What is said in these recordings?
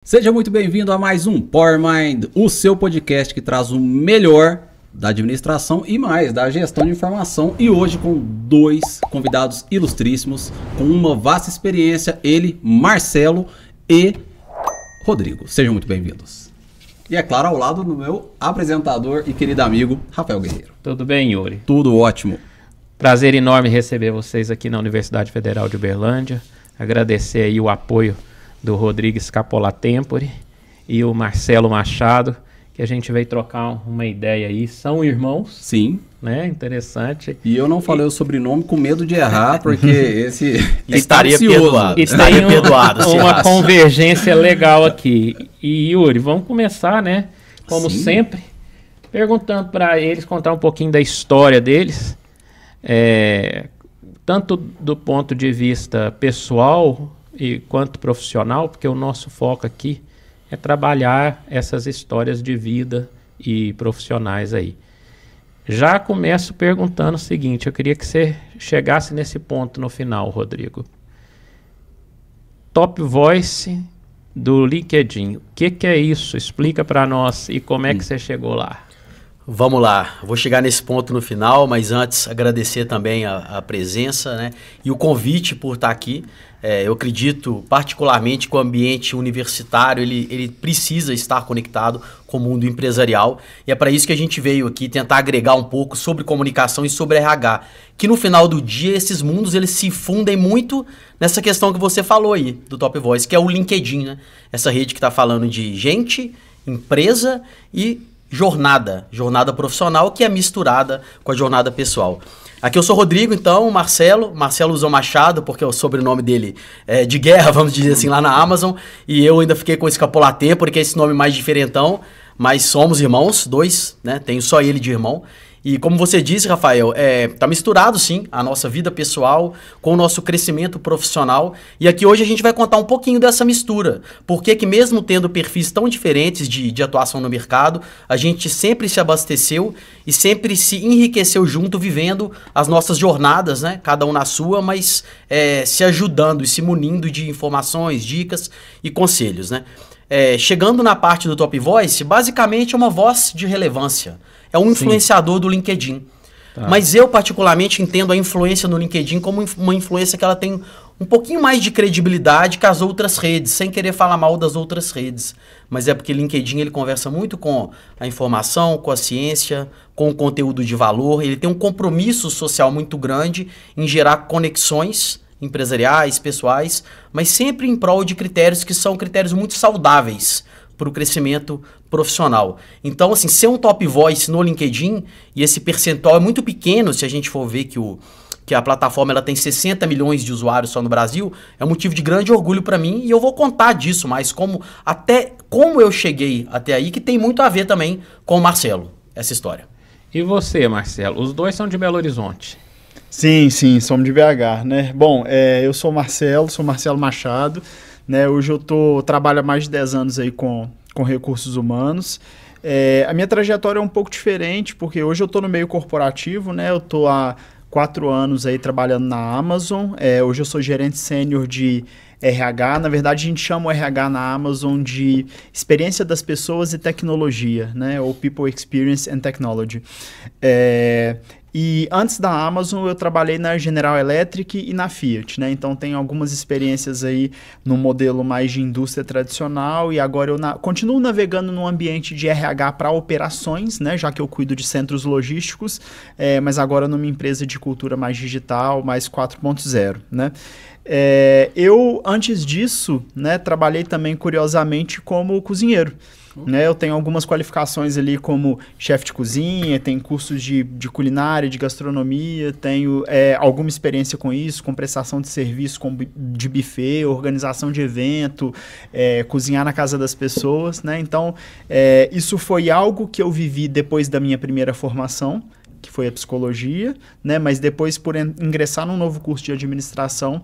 Seja muito bem-vindo a mais um PowerMind, o seu podcast que traz o melhor da administração e mais da gestão de informação. E hoje com dois convidados ilustríssimos, com uma vasta experiência, ele, Marcelo e Rodrigo. Sejam muito bem-vindos. E é claro, ao lado do meu apresentador e querido amigo, Rafael Guerreiro. Tudo bem, Yuri? Tudo ótimo. Prazer enorme receber vocês aqui na Universidade Federal de Uberlândia. Agradecer aí o apoio do Rodrigo Scapola Tempore e o Marcelo Machado, que a gente veio trocar uma ideia aí. São irmãos. Sim. Né? Interessante. E eu não falei o sobrenome com medo de errar, porque esse estaria perdoado. Estaria perdoado. Uma convergência legal aqui. E Yuri, vamos começar, né? Como Sim. sempre, perguntando para eles, contar um pouquinho da história deles, tanto do ponto de vista pessoal e quanto profissional, porque o nosso foco aqui é trabalhar essas histórias de vida e profissionais aí. Já começo perguntando o seguinte, eu queria que você chegasse nesse ponto no final, Rodrigo. Top Voice do LinkedIn, o que é isso? Explica para nós e como é que você chegou lá. Vamos lá, vou chegar nesse ponto no final, mas antes agradecer também a presença, né, e o convite por estar aqui. Eu acredito particularmente que o ambiente universitário ele precisa estar conectado com o mundo empresarial, e é para isso que a gente veio aqui tentar agregar um pouco sobre comunicação e sobre RH, que no final do dia esses mundos eles se fundem muito nessa questão que você falou aí do Top Voice, que é o LinkedIn, né? Essa rede que está falando de gente, empresa e jornada profissional que é misturada com a jornada pessoal. Aqui eu sou Rodrigo, então, Marcelo usou Machado, porque o sobrenome dele é de guerra, vamos dizer assim, lá na Amazon, e eu ainda fiquei com Scapola Tempore, porque é esse nome mais diferentão, mas somos irmãos, dois, né, tenho só ele de irmão. E como você disse, Rafael, tá misturado sim a nossa vida pessoal com o nosso crescimento profissional. E aqui hoje a gente vai contar um pouquinho dessa mistura. Porque que mesmo tendo perfis tão diferentes de atuação no mercado, a gente sempre se abasteceu e sempre se enriqueceu junto, vivendo as nossas jornadas, né? Cada um na sua, mas se ajudando e se munindo de informações, dicas e conselhos, né? Chegando na parte do Top Voice, basicamente é uma voz de relevância. É um influenciador do LinkedIn. Tá. Mas eu particularmente entendo a influência no LinkedIn como uma influência que ela tem um pouquinho mais de credibilidade que as outras redes, sem querer falar mal das outras redes. Mas é porque o LinkedIn ele conversa muito com a informação, com a ciência, com o conteúdo de valor. Ele tem um compromisso social muito grande em gerar conexões empresariais, pessoais, mas sempre em prol de critérios que são critérios muito saudáveis para o crescimento profissional. Então, assim, ser um top voice no LinkedIn, e esse percentual é muito pequeno, se a gente for ver que a plataforma ela tem 60 milhões de usuários só no Brasil, é um motivo de grande orgulho para mim, e eu vou contar disso, mas como eu cheguei até aí, que tem muito a ver também com o Marcelo, essa história. E você, Marcelo? Os dois são de Belo Horizonte. Sim, somos de BH, né? Bom, eu sou Marcelo Machado, né? Hoje eu trabalho há mais de 10 anos aí com recursos humanos. A minha trajetória é um pouco diferente, porque hoje eu estou no meio corporativo, né? Eu estou há 4 anos aí trabalhando na Amazon. Hoje eu sou gerente sênior de RH. Na verdade, a gente chama o RH na Amazon de experiência das pessoas e tecnologia, né? Ou People Experience and Technology. E antes da Amazon, eu trabalhei na General Electric e na Fiat, né? Então, tenho algumas experiências aí no modelo mais de indústria tradicional, e agora eu continuo navegando no ambiente de RH para operações, né? Já que eu cuido de centros logísticos, mas agora numa empresa de cultura mais digital, mais 4.0, né? Eu, antes disso, né, trabalhei também, curiosamente, como cozinheiro. Né, eu tenho algumas qualificações ali como chefe de cozinha, tenho cursos de culinária, de gastronomia, tenho alguma experiência com isso, com prestação de serviço de buffet, organização de evento, cozinhar na casa das pessoas, né? Então, isso foi algo que eu vivi depois da minha primeira formação, que foi a psicologia, né? Mas depois, por ingressar num novo curso de administração,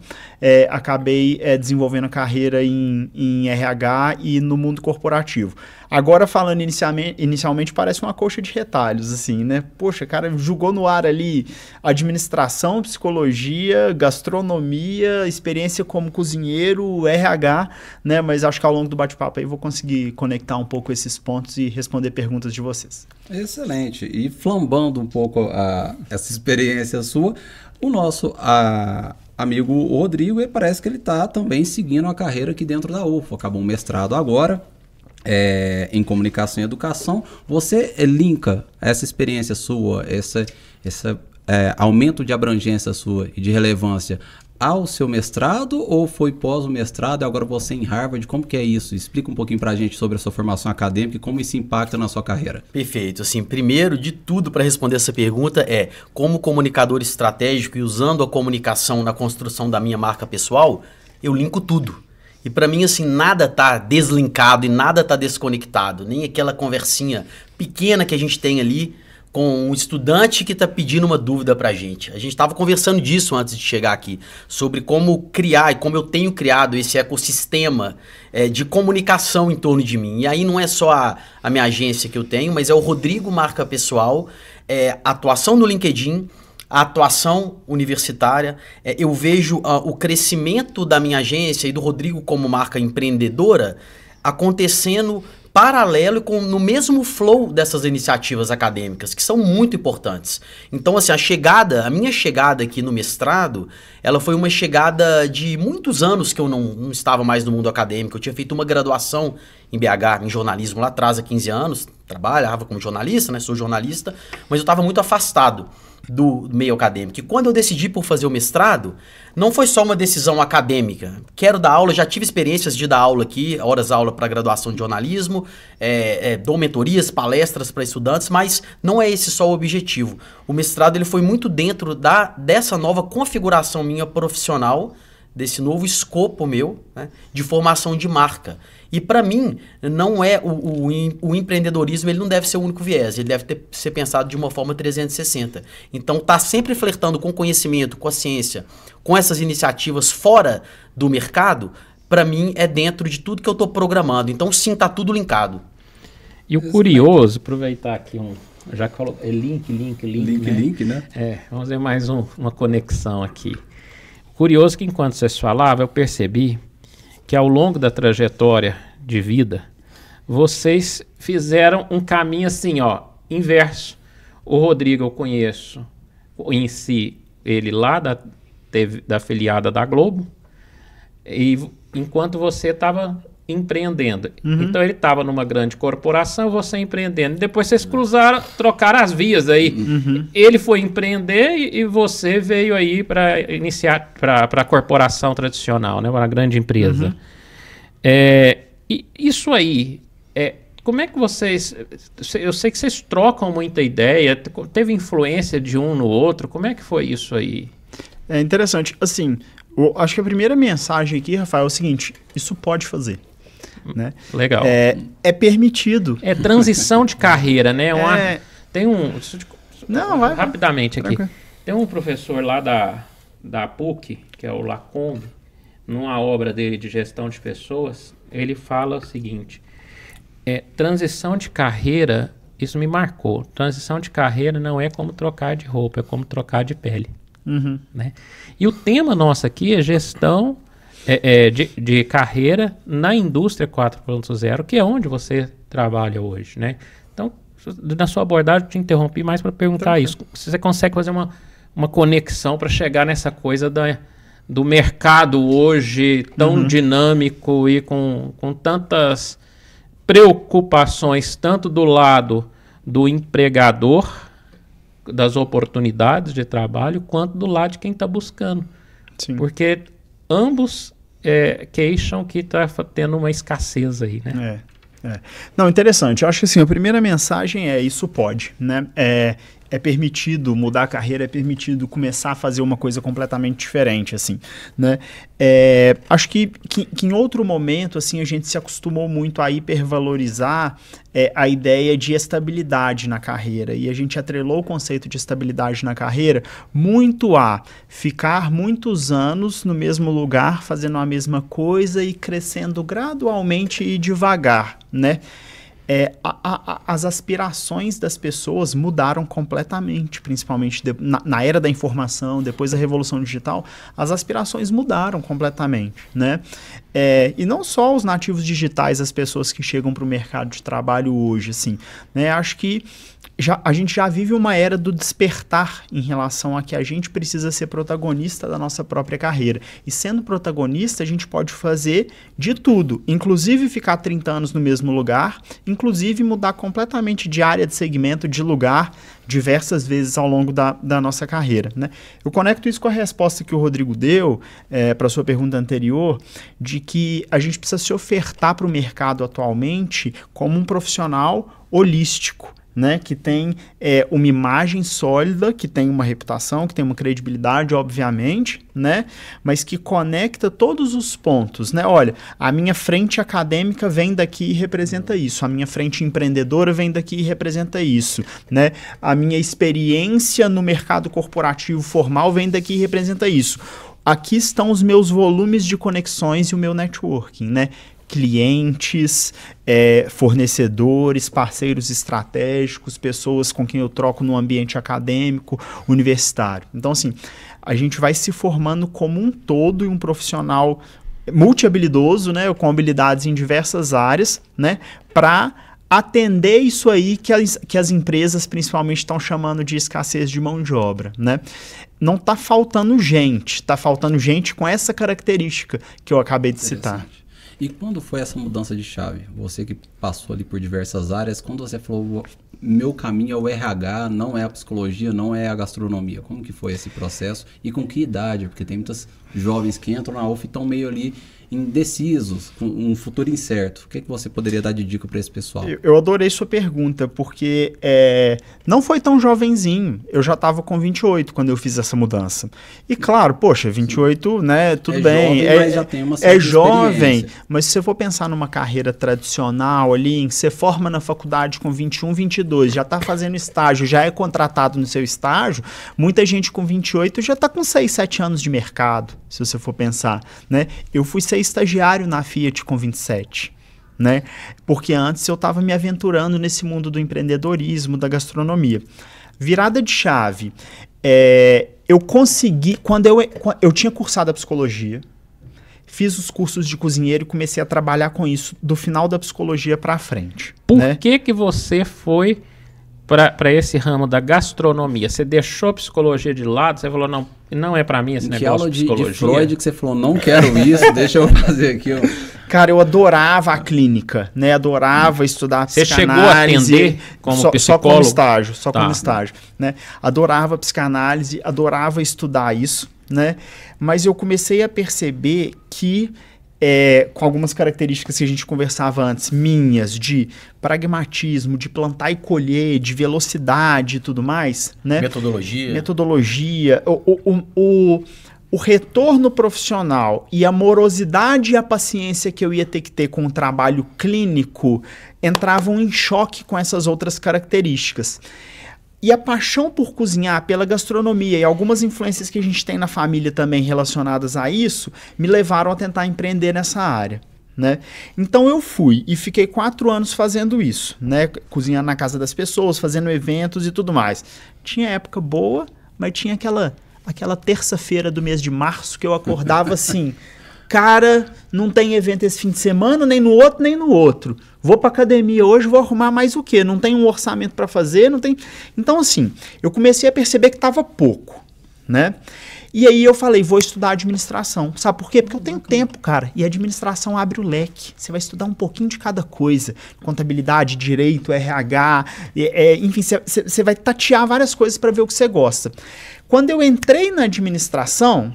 acabei desenvolvendo a carreira em RH e no mundo corporativo. Agora, falando inicialmente, parece uma coxa de retalhos, assim, né? Poxa, cara, jogou no ar ali administração, psicologia, gastronomia, experiência como cozinheiro, RH, né? Mas acho que ao longo do bate-papo aí vou conseguir conectar um pouco esses pontos e responder perguntas de vocês. Excelente. E flambando um pouco essa experiência sua, o nosso amigo Rodrigo, parece que ele está também seguindo a carreira aqui dentro da UFO. Acabou um mestrado agora. Em comunicação e educação, você linka essa experiência sua, esse aumento de abrangência sua e de relevância ao seu mestrado, ou foi pós o mestrado e agora você em Harvard? Como que é isso? Explica um pouquinho pra gente sobre a sua formação acadêmica e como isso impacta na sua carreira. Perfeito. Assim, primeiro de tudo, para responder essa pergunta como comunicador estratégico e usando a comunicação na construção da minha marca pessoal, eu linko tudo. E para mim, assim, nada tá deslinkado e nada tá desconectado. Nem aquela conversinha pequena que a gente tem ali com um estudante que está pedindo uma dúvida para a gente. A gente estava conversando disso antes de chegar aqui, sobre como criar e como eu tenho criado esse ecossistema de comunicação em torno de mim. E aí não é só a minha agência que eu tenho, mas é o Rodrigo Marca Pessoal, atuação no LinkedIn, a atuação universitária. Eu vejo o crescimento da minha agência e do Rodrigo como marca empreendedora acontecendo paralelo e no mesmo flow dessas iniciativas acadêmicas, que são muito importantes. Então, assim, a minha chegada aqui no mestrado, ela foi uma chegada de muitos anos que eu não estava mais no mundo acadêmico. Eu tinha feito uma graduação em BH, em jornalismo, lá atrás, há 15 anos, trabalhava como jornalista, né? Sou jornalista, mas eu estava muito afastado do meio acadêmico. E quando eu decidi por fazer o mestrado, não foi só uma decisão acadêmica. Quero dar aula, já tive experiências de dar aula aqui, horas aula para graduação de jornalismo, dou mentorias, palestras para estudantes, mas não é esse só o objetivo. O mestrado ele foi muito dentro dessa nova configuração minha profissional, desse novo escopo meu, né, de formação de marca. E para mim, não é o empreendedorismo, ele não deve ser o único viés, ele deve ser pensado de uma forma 360. Então, tá sempre flertando com conhecimento, com a ciência, com essas iniciativas fora do mercado, para mim é dentro de tudo que eu estou programando. Então, sim, tá tudo linkado. E o curioso, aproveitar aqui já que falou, link, né? Vamos ver mais uma conexão aqui. Curioso que enquanto vocês falavam, eu percebi que ao longo da trajetória de vida, vocês fizeram um caminho assim, inverso. O Rodrigo eu conheço em si, ele lá da afiliada da Globo, e enquanto você estava empreendendo. Uhum. Então ele estava numa grande corporação, você empreendendo. Depois vocês trocaram as vias aí. Uhum. Ele foi empreender e você veio aí para iniciar para a corporação tradicional, né, para a grande empresa. Uhum. E isso aí, como é que vocês... Eu sei que vocês trocam muita ideia, teve influência de um no outro, como é que foi isso aí? É interessante. Assim, acho que a primeira mensagem aqui, Rafael, é o seguinte: isso pode fazer. Né? Legal. É permitido. É transição de carreira, né? Tem um... Não, vai. Rapidamente aqui. Tranquilo. Tem um professor lá da PUC, que é o Lacombe, numa obra dele de gestão de pessoas, ele fala o seguinte: transição de carreira, isso me marcou. Transição de carreira não é como trocar de roupa, é como trocar de pele. Uhum. Né? E o tema nosso aqui é gestão de carreira na indústria 4.0, que é onde você trabalha hoje, né? Então, na sua abordagem, eu te interrompi mais para perguntar isso. Se você consegue fazer uma conexão para chegar nessa coisa do mercado hoje tão dinâmico e com tantas preocupações, tanto do lado do empregador, das oportunidades de trabalho, quanto do lado de quem está buscando. Sim. Porque ambos queixam que está tendo uma escassez aí, né? Não, interessante. Eu acho que assim, a primeira mensagem isso pode, né? é permitido mudar a carreira, é permitido começar a fazer uma coisa completamente diferente, assim, né? Acho que em outro momento, assim, a gente se acostumou muito a hipervalorizar a ideia de estabilidade na carreira, e a gente atrelou o conceito de estabilidade na carreira muito a ficar muitos anos no mesmo lugar, fazendo a mesma coisa e crescendo gradualmente e devagar, né? As aspirações das pessoas mudaram completamente, principalmente na era da informação, depois da Revolução Digital, as aspirações mudaram completamente, né? E não só os nativos digitais, as pessoas que chegam para o mercado de trabalho hoje, assim, né? Acho que a gente já vive uma era do despertar em relação a que a gente precisa ser protagonista da nossa própria carreira. E sendo protagonista, a gente pode fazer de tudo, inclusive ficar 30 anos no mesmo lugar, inclusive mudar completamente de área de segmento, de lugar, diversas vezes ao longo da nossa carreira, né? Eu conecto isso com a resposta que o Rodrigo deu para a sua pergunta anterior, de que a gente precisa se ofertar para o mercado atualmente como um profissional holístico, né, que tem uma imagem sólida, que tem uma reputação, que tem uma credibilidade, obviamente, né, mas que conecta todos os pontos, né? Olha, a minha frente acadêmica vem daqui e representa isso, a minha frente empreendedora vem daqui e representa isso, né? A minha experiência no mercado corporativo formal vem daqui e representa isso. Aqui estão os meus volumes de conexões e o meu networking, né? Clientes, fornecedores, parceiros estratégicos, pessoas com quem eu troco no ambiente acadêmico, universitário. Então, assim, a gente vai se formando como um todo e um profissional multi-habilidoso, né, com habilidades em diversas áreas, né, para atender isso aí que as empresas principalmente estão chamando de escassez de mão de obra, né? Não está faltando gente, está faltando gente com essa característica que eu acabei de citar. E quando foi essa mudança de chave? Você que passou ali por diversas áreas, quando você falou, meu caminho é o RH, não é a psicologia, não é a gastronomia. Como que foi esse processo e com que idade? Porque tem muitos jovens que entram na UF e estão meio ali indecisos, com um futuro incerto. O que você poderia dar de dica para esse pessoal? Eu adorei sua pergunta, porque não foi tão jovenzinho. Eu já estava com 28 quando eu fiz essa mudança. E claro, poxa, 28, né, tudo bem. Jovem, mas já tem uma certa jovem, mas se você for pensar numa carreira tradicional ali, em que você forma na faculdade com 21, 22, já está fazendo estágio, já é contratado no seu estágio, muita gente com 28 já está com 6, 7 anos de mercado, se você for pensar, né? Eu fui ser estagiário na Fiat com 27, né? Porque antes eu estava me aventurando nesse mundo do empreendedorismo, da gastronomia. Virada de chave, eu consegui, quando eu tinha cursado a psicologia, fiz os cursos de cozinheiro e comecei a trabalhar com isso do final da psicologia para frente. Por né? que você foi para esse ramo da gastronomia? Você deixou a psicologia de lado? Você falou, não é para mim esse negócio de psicologia? De Freud que você falou, não quero isso, deixa eu fazer aqui. Cara, eu adorava a clínica, né? Adorava estudar psicanálise. Você chegou a atender como psicólogo? Só como estágio, né? Adorava psicanálise, adorava estudar isso, né? Mas eu comecei a perceber que com algumas características que a gente conversava antes, minhas, de pragmatismo, de plantar e colher, de velocidade e tudo mais, né? Metodologia. O retorno profissional e a morosidade e a paciência que eu ia ter que ter com o trabalho clínico entravam em choque com essas outras características. E a paixão por cozinhar, pela gastronomia e algumas influências que a gente tem na família também relacionadas a isso, me levaram a tentar empreender nessa área, né? Então eu fui e fiquei 4 anos fazendo isso, né? Cozinhando na casa das pessoas, fazendo eventos e tudo mais. Tinha época boa, mas tinha aquela terça-feira do mês de março que eu acordava assim... Cara, não tem evento esse fim de semana, nem no outro, nem no outro. Vou pra academia hoje, vou arrumar mais o quê? Não tem um orçamento para fazer, não tem... Então, assim, eu comecei a perceber que tava pouco, né? E aí eu falei, vou estudar administração. Sabe por quê? Porque eu tenho tempo, cara. E a administração abre o leque. Você vai estudar um pouquinho de cada coisa. Contabilidade, direito, RH, enfim, você vai tatear várias coisas para ver o que você gosta. Quando eu entrei na administração...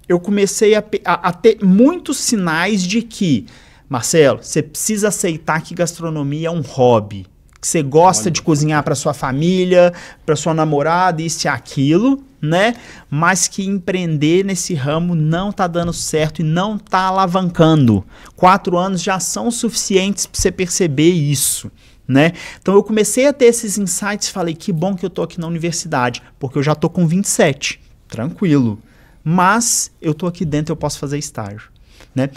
eu comecei a ter muitos sinais de que, Marcelo, você precisa aceitar que gastronomia é um hobby, que que você gosta de cozinhar para sua família, para sua namorada, isso e aquilo, né? Mas que empreender nesse ramo não tá dando certo e não tá alavancando. 4 anos já são suficientes para você perceber isso, né? Então eu comecei a ter esses insights e falei, que bom que eu tô aqui na universidade, porque eu já tô com 27, tranquilo. Mas eu tô aqui dentro, eu posso fazer estágio. Né?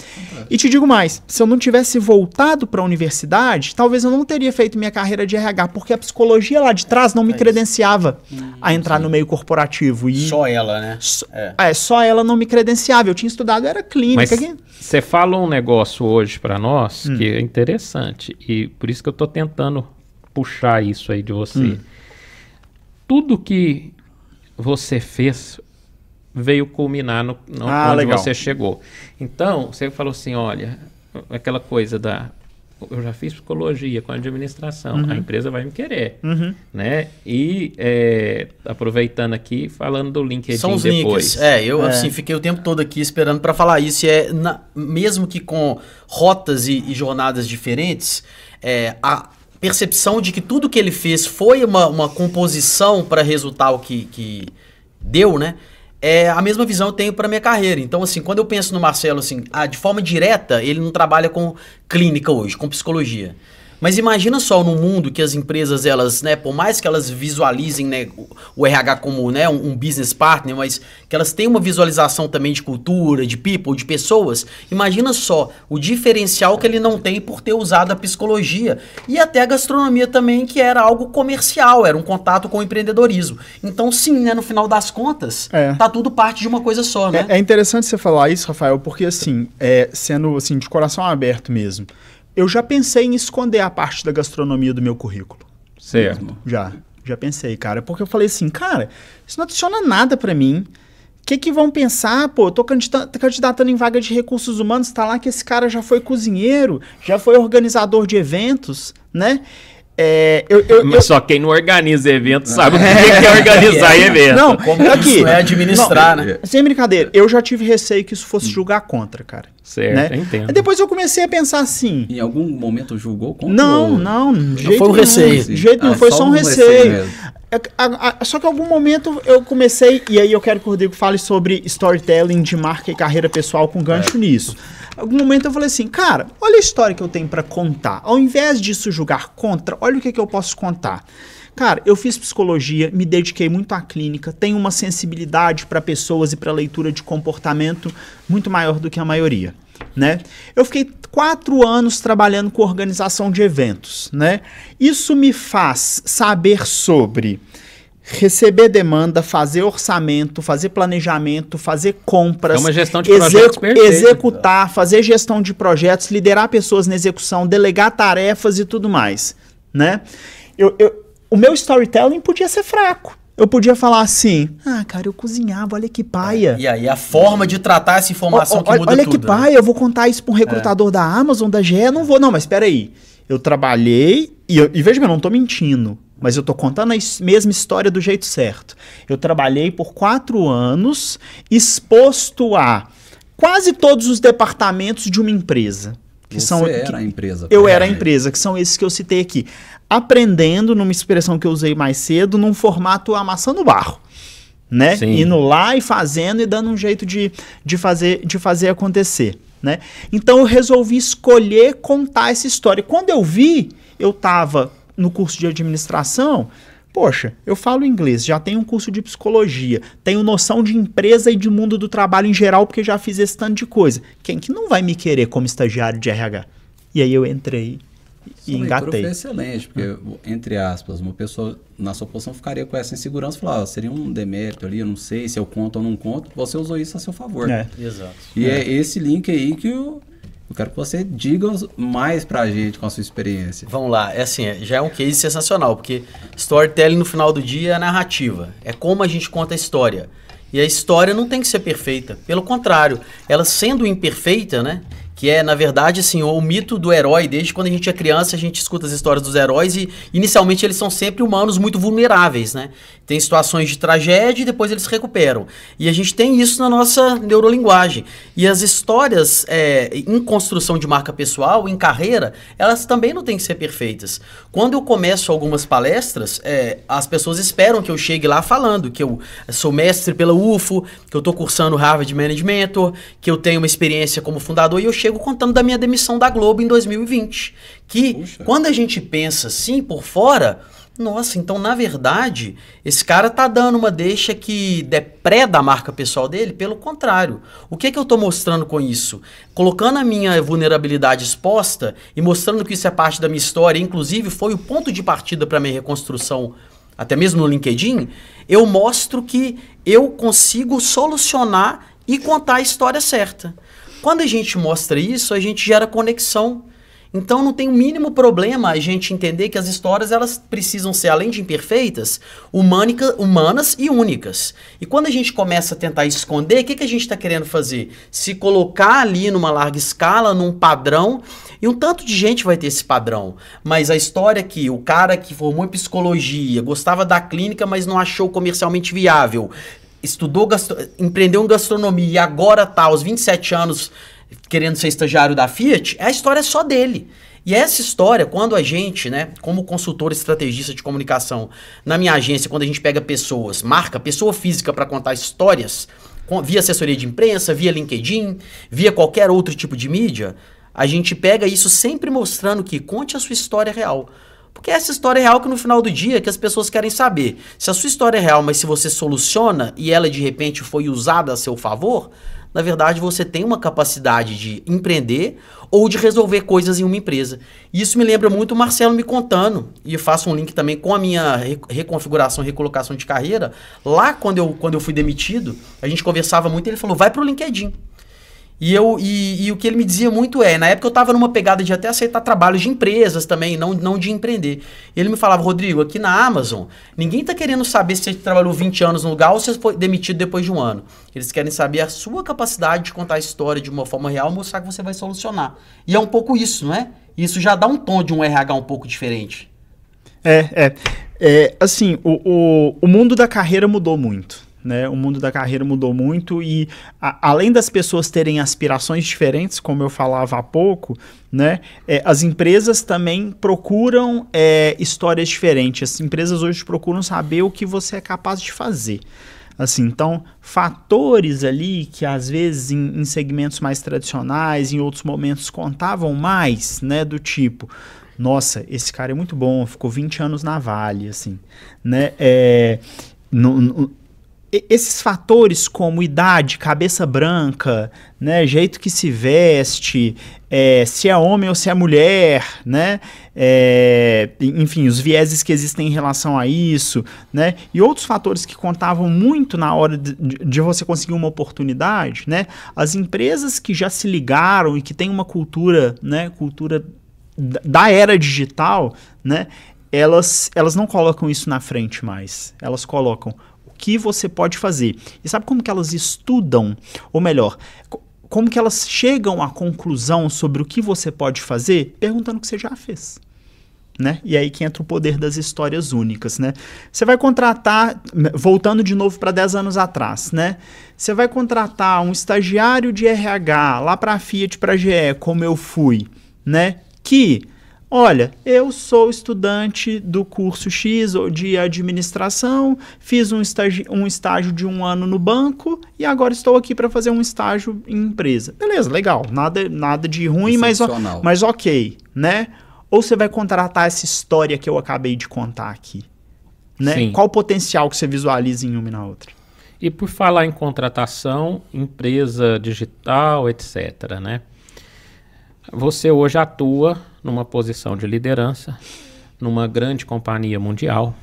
E te digo mais, se eu não tivesse voltado para a universidade, talvez eu não teria feito minha carreira de RH, porque a psicologia lá de trás não me credenciava a entrar no meio corporativo. E só ela, né? Só ela não me credenciava. Eu tinha estudado, era clínica. Mas você fala um negócio hoje para nós que é interessante, e por isso que eu estou tentando puxar isso aí de você. Tudo que você fez veio culminar onde legal. você chegou. Então, você falou assim, olha, aquela coisa eu já fiz psicologia com administração, a empresa vai me querer, né? E aproveitando aqui, falando do LinkedIn são os depois. links. Eu assim, fiquei o tempo todo aqui esperando para falar isso. Mesmo que com rotas e jornadas diferentes, a percepção de que tudo que ele fez foi uma composição para resultar o que deu, né? A mesma visão eu tenho para minha carreira. Então, assim, quando eu penso no Marcelo, assim, de forma direta, ele não trabalha com clínica hoje, com psicologia. Mas imagina só num mundo que as empresas, elas, né, por mais que elas visualizem, né, o RH como, né, um business partner, mas que elas tenham uma visualização também de cultura, de people, de pessoas, imagina só o diferencial que ele não tem por ter usado a psicologia e até a gastronomia também, que era algo comercial, era um contato com o empreendedorismo. Então, sim, né, no final das contas, tá tudo parte de uma coisa só, né? É interessante você falar isso, Rafael, porque assim, sendo assim, de coração aberto mesmo, eu já pensei em esconder a parte da gastronomia do meu currículo. Certo. Já pensei, cara. Porque eu falei assim, cara, isso não adiciona nada pra mim. O que vão pensar? Pô, eu tô candidatando em vaga de recursos humanos, tá lá que esse cara já foi cozinheiro, já foi organizador de eventos, né? Mas só quem não organiza evento sabe o que é organizar evento. Não, como isso é administrar, né? Sem brincadeira, eu já tive receio que isso fosse julgar contra, cara. Certo, né? Eu entendo. Depois eu comecei a pensar assim... Em algum momento julgou contra? Não, foi um receio. De jeito nenhum, foi só um receio. Só que em algum momento eu comecei, e aí eu quero que o Rodrigo fale sobre storytelling de marca e carreira pessoal com gancho nisso. Em algum momento eu falei assim, cara, olha a história que eu tenho pra contar. Ao invés disso julgar contra, olha o que eu posso contar. Cara, eu fiz psicologia, me dediquei muito à clínica, tenho uma sensibilidade para pessoas e para leitura de comportamento muito maior do que a maioria, né? Eu fiquei 4 anos trabalhando com organização de eventos, né? Isso me faz saber sobre receber demanda, fazer orçamento, fazer planejamento, fazer compras. É uma gestão de projetos perfeita. Executar, fazer gestão de projetos, liderar pessoas na execução, delegar tarefas e tudo mais, né? O meu storytelling podia ser fraco. Eu podia falar assim, cara, eu cozinhava, olha que paia. E aí a forma de tratar essa informação que muda olha tudo. Olha que paia, eu vou contar isso para um recrutador da Amazon, da GE, não vou. Não, mas espera aí. Eu trabalhei, e veja bem, eu não tô mentindo, mas eu tô contando a mesma história do jeito certo. Eu trabalhei por 4 anos exposto a quase todos os departamentos de uma empresa. Era a empresa. Eu era a empresa, que são esses que eu citei aqui. Aprendendo, numa expressão que eu usei mais cedo, num formato amassando barro, né? Sim. Indo lá e fazendo e dando um jeito de fazer acontecer, né? Então eu resolvi escolher contar essa história. Quando eu vi, eu estava no curso de administração, poxa, eu falo inglês, já tenho um curso de psicologia, tenho noção de empresa e de mundo do trabalho em geral, porque já fiz esse tanto de coisa. Quem que não vai me querer como estagiário de RH? E aí eu entrei e engatei. Foi excelente, porque, entre aspas, uma pessoa na sua posição ficaria com essa insegurança e falava, seria um demérito ali, eu não sei se eu conto ou não conto, você usou isso a seu favor. Exato. E é esse link aí que eu quero que você diga mais pra gente com a sua experiência. Vamos lá, já é um case sensacional, porque storytelling no final do dia é narrativa, é como a gente conta a história. E a história não tem que ser perfeita, pelo contrário, ela sendo imperfeita, né, que é, na verdade, assim, o mito do herói. Desde quando a gente é criança, a gente escuta as histórias dos heróis e, inicialmente, eles são sempre humanos muito vulneráveis, né? Tem situações de tragédia e depois eles se recuperam. E a gente tem isso na nossa neurolinguagem. E as histórias em construção de marca pessoal, em carreira, elas também não têm que ser perfeitas. Quando eu começo algumas palestras, as pessoas esperam que eu chegue lá falando que eu sou mestre pela UFO, que eu estou cursando Harvard Management, que eu tenho uma experiência como fundador, e eu chego contando da minha demissão da Globo em 2020. Que, puxa, quando a gente pensa assim por fora, nossa, então na verdade esse cara tá dando uma deixa que depreda a marca pessoal dele. Pelo contrário, o que eu tô mostrando com isso? Colocando a minha vulnerabilidade exposta e mostrando que isso é parte da minha história, inclusive foi o ponto de partida para minha reconstrução, até mesmo no LinkedIn, eu mostro que eu consigo solucionar e contar a história certa. Quando a gente mostra isso, a gente gera conexão. Então não tem o mínimo problema a gente entender que as histórias, elas precisam ser, além de imperfeitas, humanas e únicas. E quando a gente começa a tentar esconder, o que a gente está querendo fazer? Se colocar ali numa larga escala, num padrão, e um tanto de gente vai ter esse padrão. Mas a história que o cara que formou em psicologia, gostava da clínica, mas não achou comercialmente viável, empreendeu em gastronomia e agora tá aos 27 anos querendo ser estagiário da Fiat, a história é só dele. E essa história, quando a gente, né, como consultor estrategista de comunicação, na minha agência, quando a gente pega pessoas, marca, pessoa física para contar histórias, via assessoria de imprensa, via LinkedIn, via qualquer outro tipo de mídia, a gente pega isso sempre mostrando que conte a sua história real. Porque essa história é real que no final do dia que as pessoas querem saber. Se a sua história é real, mas se você soluciona e ela de repente foi usada a seu favor, na verdade você tem uma capacidade de empreender ou de resolver coisas em uma empresa. E isso me lembra muito o Marcelo me contando, e eu faço um link também com a minha reconfiguração e recolocação de carreira. Lá quando eu fui demitido, a gente conversava muito e ele falou, vai pro LinkedIn. E o que ele me dizia muito na época eu estava numa pegada de até aceitar trabalhos de empresas também, não de empreender. E ele me falava, Rodrigo, aqui na Amazon, ninguém está querendo saber se você trabalhou 20 anos no lugar ou se você foi demitido depois de um ano. Eles querem saber a sua capacidade de contar a história de uma forma real, mostrar que você vai solucionar. E é um pouco isso, não é? Isso já dá um tom de um RH um pouco diferente. Assim, o mundo da carreira mudou muito. Né? O mundo da carreira mudou muito e além das pessoas terem aspirações diferentes, como eu falava há pouco, né? As empresas também procuram histórias diferentes. As empresas hoje procuram saber o que você é capaz de fazer. Assim, então, fatores ali que às vezes em segmentos mais tradicionais, em outros momentos contavam mais, né? Do tipo, nossa, esse cara é muito bom, ficou 20 anos na Vale, assim, né? Esses fatores como idade, cabeça branca, né, jeito que se veste, se é homem ou se é mulher, né, enfim, os vieses que existem em relação a isso, né, e outros fatores que contavam muito na hora de você conseguir uma oportunidade, né, as empresas que já se ligaram e que têm uma cultura, né, cultura da era digital, né, elas não colocam isso na frente mais, elas colocam que você pode fazer. E sabe como que elas estudam, ou melhor, como que elas chegam à conclusão sobre o que você pode fazer? Perguntando o que você já fez. Né? E aí que entra o poder das histórias únicas. Né? Você vai contratar, voltando de novo para 10 anos atrás, né? Você vai contratar um estagiário de RH lá para a Fiat, para a GE, como eu fui, né? Que... Olha, eu sou estudante do curso X de administração, fiz um estágio de 1 ano no banco e agora estou aqui para fazer um estágio em empresa. Beleza, legal, nada de ruim, mas ok, né? Ou você vai contratar essa história que eu acabei de contar aqui, né? Sim. Qual o potencial que você visualiza em uma e na outra? E por falar em contratação, empresa digital, etc., né? Você hoje atua numa posição de liderança, numa grande companhia mundial,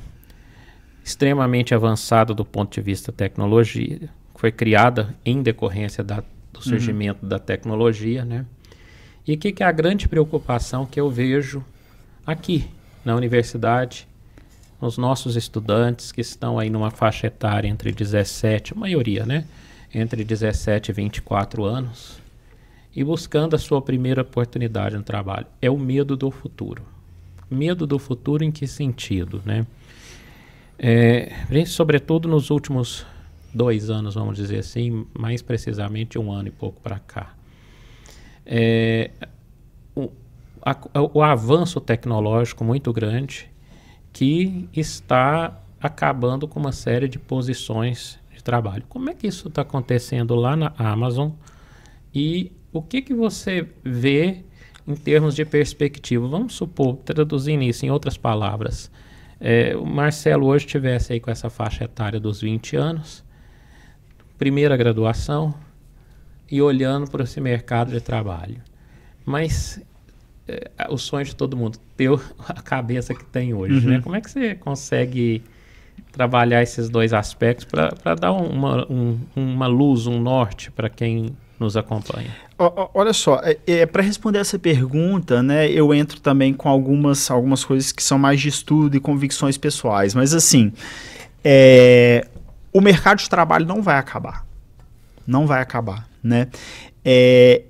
extremamente avançada do ponto de vista da tecnologia, que foi criada em decorrência do surgimento da tecnologia, né? E que é a grande preocupação que eu vejo aqui na universidade, nos nossos estudantes que estão aí numa faixa etária entre 17, a maioria, né? Entre 17 e 24 anos. e buscando a sua primeira oportunidade no trabalho. É o medo do futuro. Medo do futuro em que sentido, né? Sobretudo nos últimos 2 anos, vamos dizer assim, mais precisamente 1 ano e pouco para cá. O avanço tecnológico muito grande que está acabando com uma série de posições de trabalho. Como é que isso está acontecendo lá na Amazon e o que você vê em termos de perspectiva? Vamos supor, traduzindo isso em outras palavras, o Marcelo hoje estivesse aí com essa faixa etária dos 20 anos, primeira graduação e olhando para esse mercado de trabalho. Mas o sonho de todo mundo, ter a cabeça que tem hoje, né? Como é que você consegue trabalhar esses 2 aspectos para dar uma luz, um norte para quem nos acompanha? Olha só, para responder essa pergunta, né, eu entro também com algumas coisas que são mais de estudo e convicções pessoais, mas assim, o mercado de trabalho não vai acabar, né,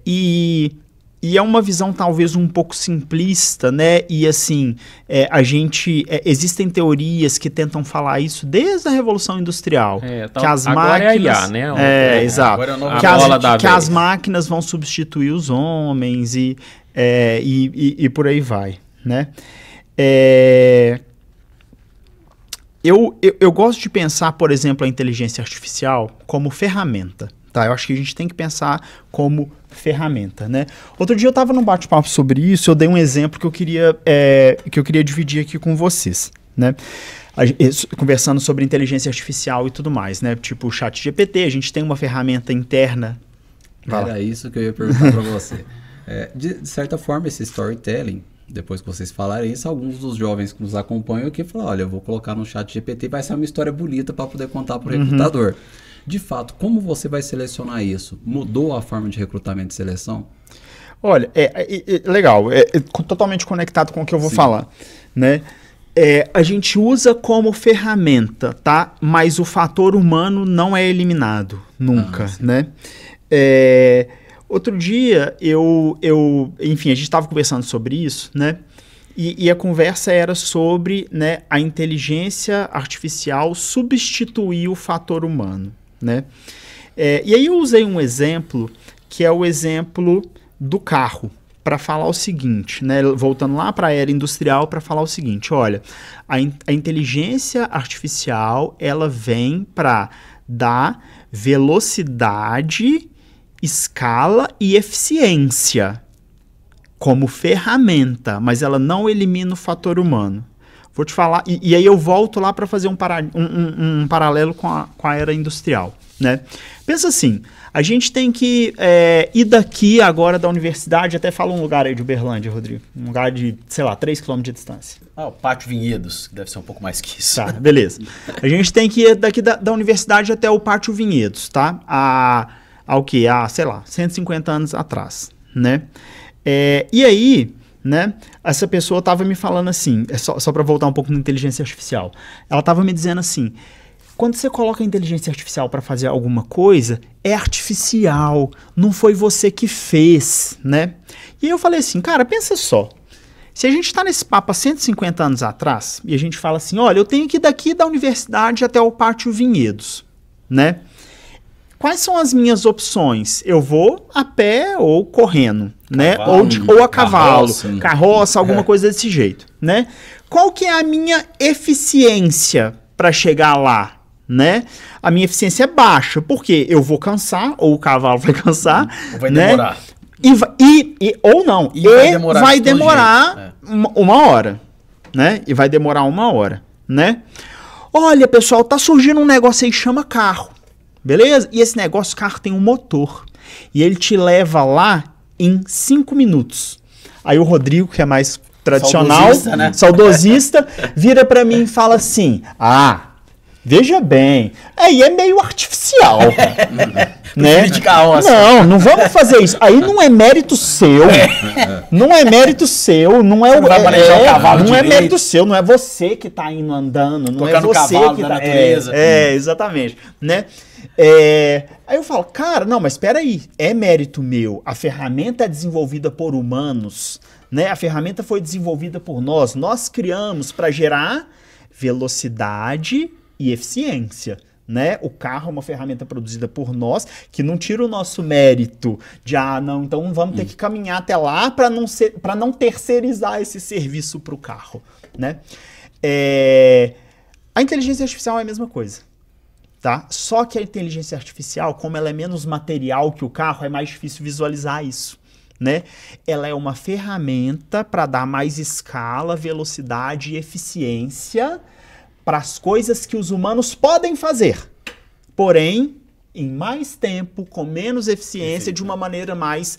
e é uma visão talvez um pouco simplista, né? E assim, existem teorias que tentam falar isso desde a Revolução Industrial. Que as máquinas, né? Exato. Que as máquinas vão substituir os homens e por aí vai, né? Eu gosto de pensar, por exemplo, a inteligência artificial como ferramenta. Tá, eu acho que a gente tem que pensar como ferramenta, né? Outro dia eu estava num bate-papo sobre isso, eu dei um exemplo que eu queria dividir aqui com vocês, né? Conversando sobre inteligência artificial e tudo mais, né? Tipo o ChatGPT, a gente tem uma ferramenta interna. Era isso que eu ia perguntar para você. De certa forma, esse storytelling, depois que vocês falarem isso, alguns dos jovens que nos acompanham aqui falam, olha, eu vou colocar no ChatGPT, vai ser uma história bonita para poder contar para o recrutador. De fato, como você vai selecionar isso? Mudou a forma de recrutamento e seleção? Olha, legal, totalmente conectado com o que eu vou falar, né? A gente usa como ferramenta, tá? Mas o fator humano não é eliminado, nunca, né? Outro dia, enfim, a gente estava conversando sobre isso, né? E a conversa era sobre, né, a inteligência artificial substituir o fator humano, né? E aí eu usei um exemplo, que é o exemplo do carro, para falar o seguinte, né? Voltando lá para a era industrial, para falar o seguinte, olha, a inteligência artificial, ela vem para dar velocidade, escala e eficiência como ferramenta, mas ela não elimina o fator humano. Vou te falar, e aí eu volto lá para fazer um paralelo com a era industrial, né? Pensa assim, a gente tem que ir daqui agora da universidade, até fala um lugar aí de Uberlândia, Rodrigo, um lugar de, sei lá, 3 km de distância. O Pátio Vinhedos, que deve ser um pouco mais que isso. Tá, beleza. A gente tem que ir daqui da universidade até o Pátio Vinhedos, tá? Ao que? Sei lá, 150 anos atrás, né? E aí, né, essa pessoa estava me falando assim, só para voltar um pouco na inteligência artificial, ela estava me dizendo assim, quando você coloca a inteligência artificial para fazer alguma coisa, é artificial, não foi você que fez, né? E aí eu falei assim, cara, pensa só, se a gente está nesse papo há 150 anos atrás, e a gente fala assim, olha, eu tenho que ir daqui da universidade até o Pátio Vinhedos, né? Quais são as minhas opções? Eu vou a pé ou correndo, né? Ou a cavalo, carroça, alguma coisa desse jeito, né? Qual que é a minha eficiência para chegar lá, né? A minha eficiência é baixa, porque eu vou cansar, ou o cavalo vai cansar, ou vai demorar. Vai demorar uma hora, né? E vai demorar 1 hora, né? Olha, pessoal, tá surgindo um negócio aí que chama carro. Beleza? E esse negócio, o carro tem um motor. E ele te leva lá em 5 minutos. Aí o Rodrigo, que é mais tradicional, saudosista, vira pra mim e fala assim, veja bem, aí é meio artificial. né? De carroça. Não vamos fazer isso. Aí não é mérito seu. Não é mérito seu, não é Você vai manejar o cavalo não é direito. mérito seu, não é você que tá indo andando, não Tocando é você cavalo que da tá natureza. exatamente, né? Aí eu falo, cara, não, mas espera aí, é mérito meu. A ferramenta é desenvolvida por humanos, né? A ferramenta foi desenvolvida por nós criamos para gerar velocidade e eficiência, né? O carro é uma ferramenta produzida por nós que não tira o nosso mérito de não, então vamos ter que caminhar até lá para não terceirizar esse serviço para o carro, né? A inteligência artificial é a mesma coisa. Tá? Só que a inteligência artificial, como ela é menos material que o carro, é mais difícil visualizar isso, né? Ela é uma ferramenta para dar mais escala, velocidade e eficiência para as coisas que os humanos podem fazer. Porém, em mais tempo, com menos eficiência, de uma maneira mais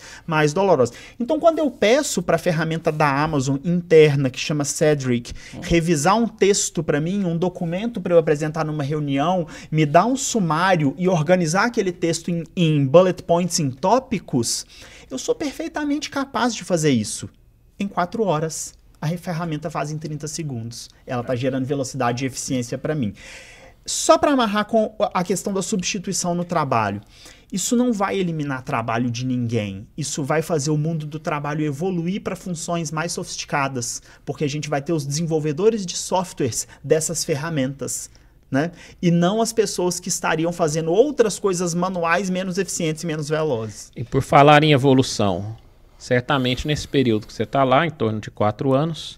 dolorosa. Então, quando eu peço para a ferramenta da Amazon interna, que chama Cedric, revisar um texto para mim, um documento para eu apresentar numa reunião, me dar um sumário e organizar aquele texto em bullet points, em tópicos, eu sou perfeitamente capaz de fazer isso em 4 horas. A ferramenta faz em 30 segundos. Ela está gerando velocidade e eficiência para mim. Só para amarrar com a questão da substituição no trabalho. Isso não vai eliminar trabalho de ninguém. Isso vai fazer o mundo do trabalho evoluir para funções mais sofisticadas, porque a gente vai ter os desenvolvedores de softwares dessas ferramentas, né? E não as pessoas que estariam fazendo outras coisas manuais menos eficientes e menos velozes. E por falar em evolução, certamente nesse período que você está lá, em torno de 4 anos,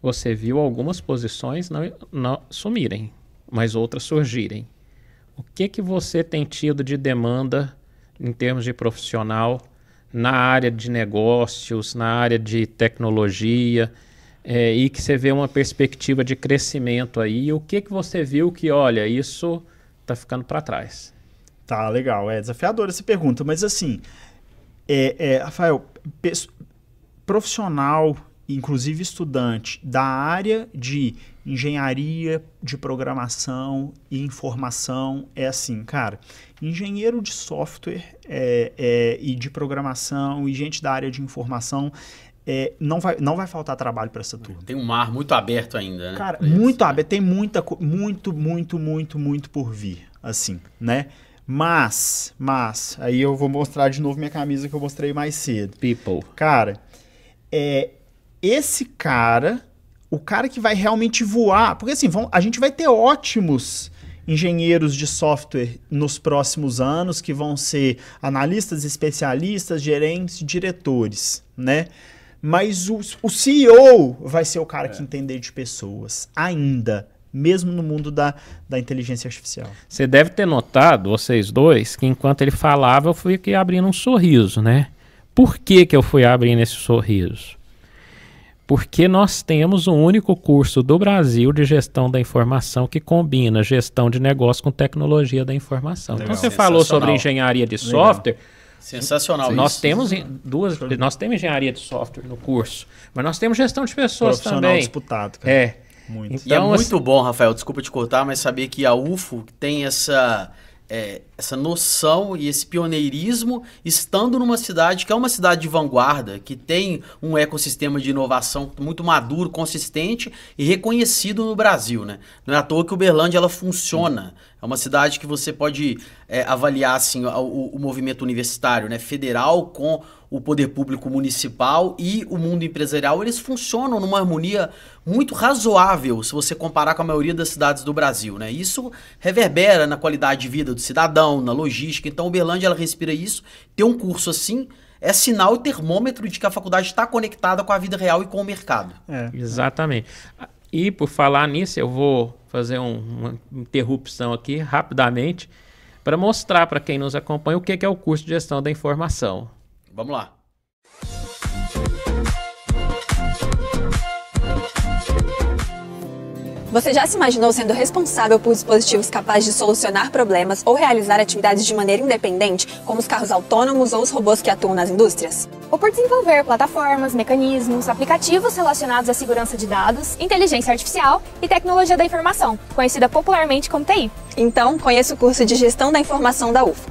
você viu algumas posições não sumirem, mas outras surgirem. O que você tem tido de demanda em termos de profissional na área de negócios, na área de tecnologia, e que você vê uma perspectiva de crescimento aí? O que você viu que, olha, isso está ficando para trás? Tá, legal. É desafiadora essa pergunta, mas assim, Rafael, profissional, inclusive estudante, da área de engenharia, de programação e informação, é assim, cara, engenheiro de software e de programação e gente da área de informação, não vai faltar trabalho para essa turma. Tem um mar muito aberto ainda, né? Cara, muito aberto, tem muito por vir, assim, né? Mas, aí eu vou mostrar de novo minha camisa que eu mostrei mais cedo. People. Cara, esse cara, o cara que vai realmente voar, porque assim, a gente vai ter ótimos engenheiros de software nos próximos anos, que vão ser analistas, especialistas, gerentes, diretores, né? Mas o CEO vai ser o cara que entender de pessoas, ainda, mesmo no mundo da inteligência artificial. Você deve ter notado, vocês dois, que enquanto ele falava, eu fui aqui abrindo um sorriso, né? Por que eu fui abrindo esse sorriso? Porque nós temos o único curso do Brasil de gestão da informação que combina gestão de negócio com tecnologia da informação. Legal. Então você falou sobre engenharia de software. Sensacional. Nós temos nós temos engenharia de software no curso, mas nós temos gestão de pessoas Profissional também. disputado, cara. Muito. Então, E é muito bom, Rafael, desculpa te cortar, mas saber que a UFO tem essa noção e esse pioneirismo estando numa cidade que é uma cidade de vanguarda, que tem um ecossistema de inovação muito maduro, consistente e reconhecido no Brasil, né? Não é à toa que Uberlândia ela funciona. É uma cidade que você pode avaliar assim, o movimento universitário, né, federal com o poder público municipal e o mundo empresarial, eles funcionam numa harmonia muito razoável se você comparar com a maioria das cidades do Brasil, né? Isso reverbera na qualidade de vida do cidadão, na logística. Então, Uberlândia ela respira isso. Ter um curso assim é sinal e termômetro de que a faculdade está conectada com a vida real e com o mercado. Exatamente. E por falar nisso, eu vou fazer uma interrupção aqui rapidamente para mostrar para quem nos acompanha o que é o curso de gestão da informação. Vamos lá. Você já se imaginou sendo responsável por dispositivos capazes de solucionar problemas ou realizar atividades de maneira independente, como os carros autônomos ou os robôs que atuam nas indústrias? Ou por desenvolver plataformas, mecanismos, aplicativos relacionados à segurança de dados, inteligência artificial e tecnologia da informação, conhecida popularmente como TI. Então, conheça o curso de Gestão da Informação da UFO.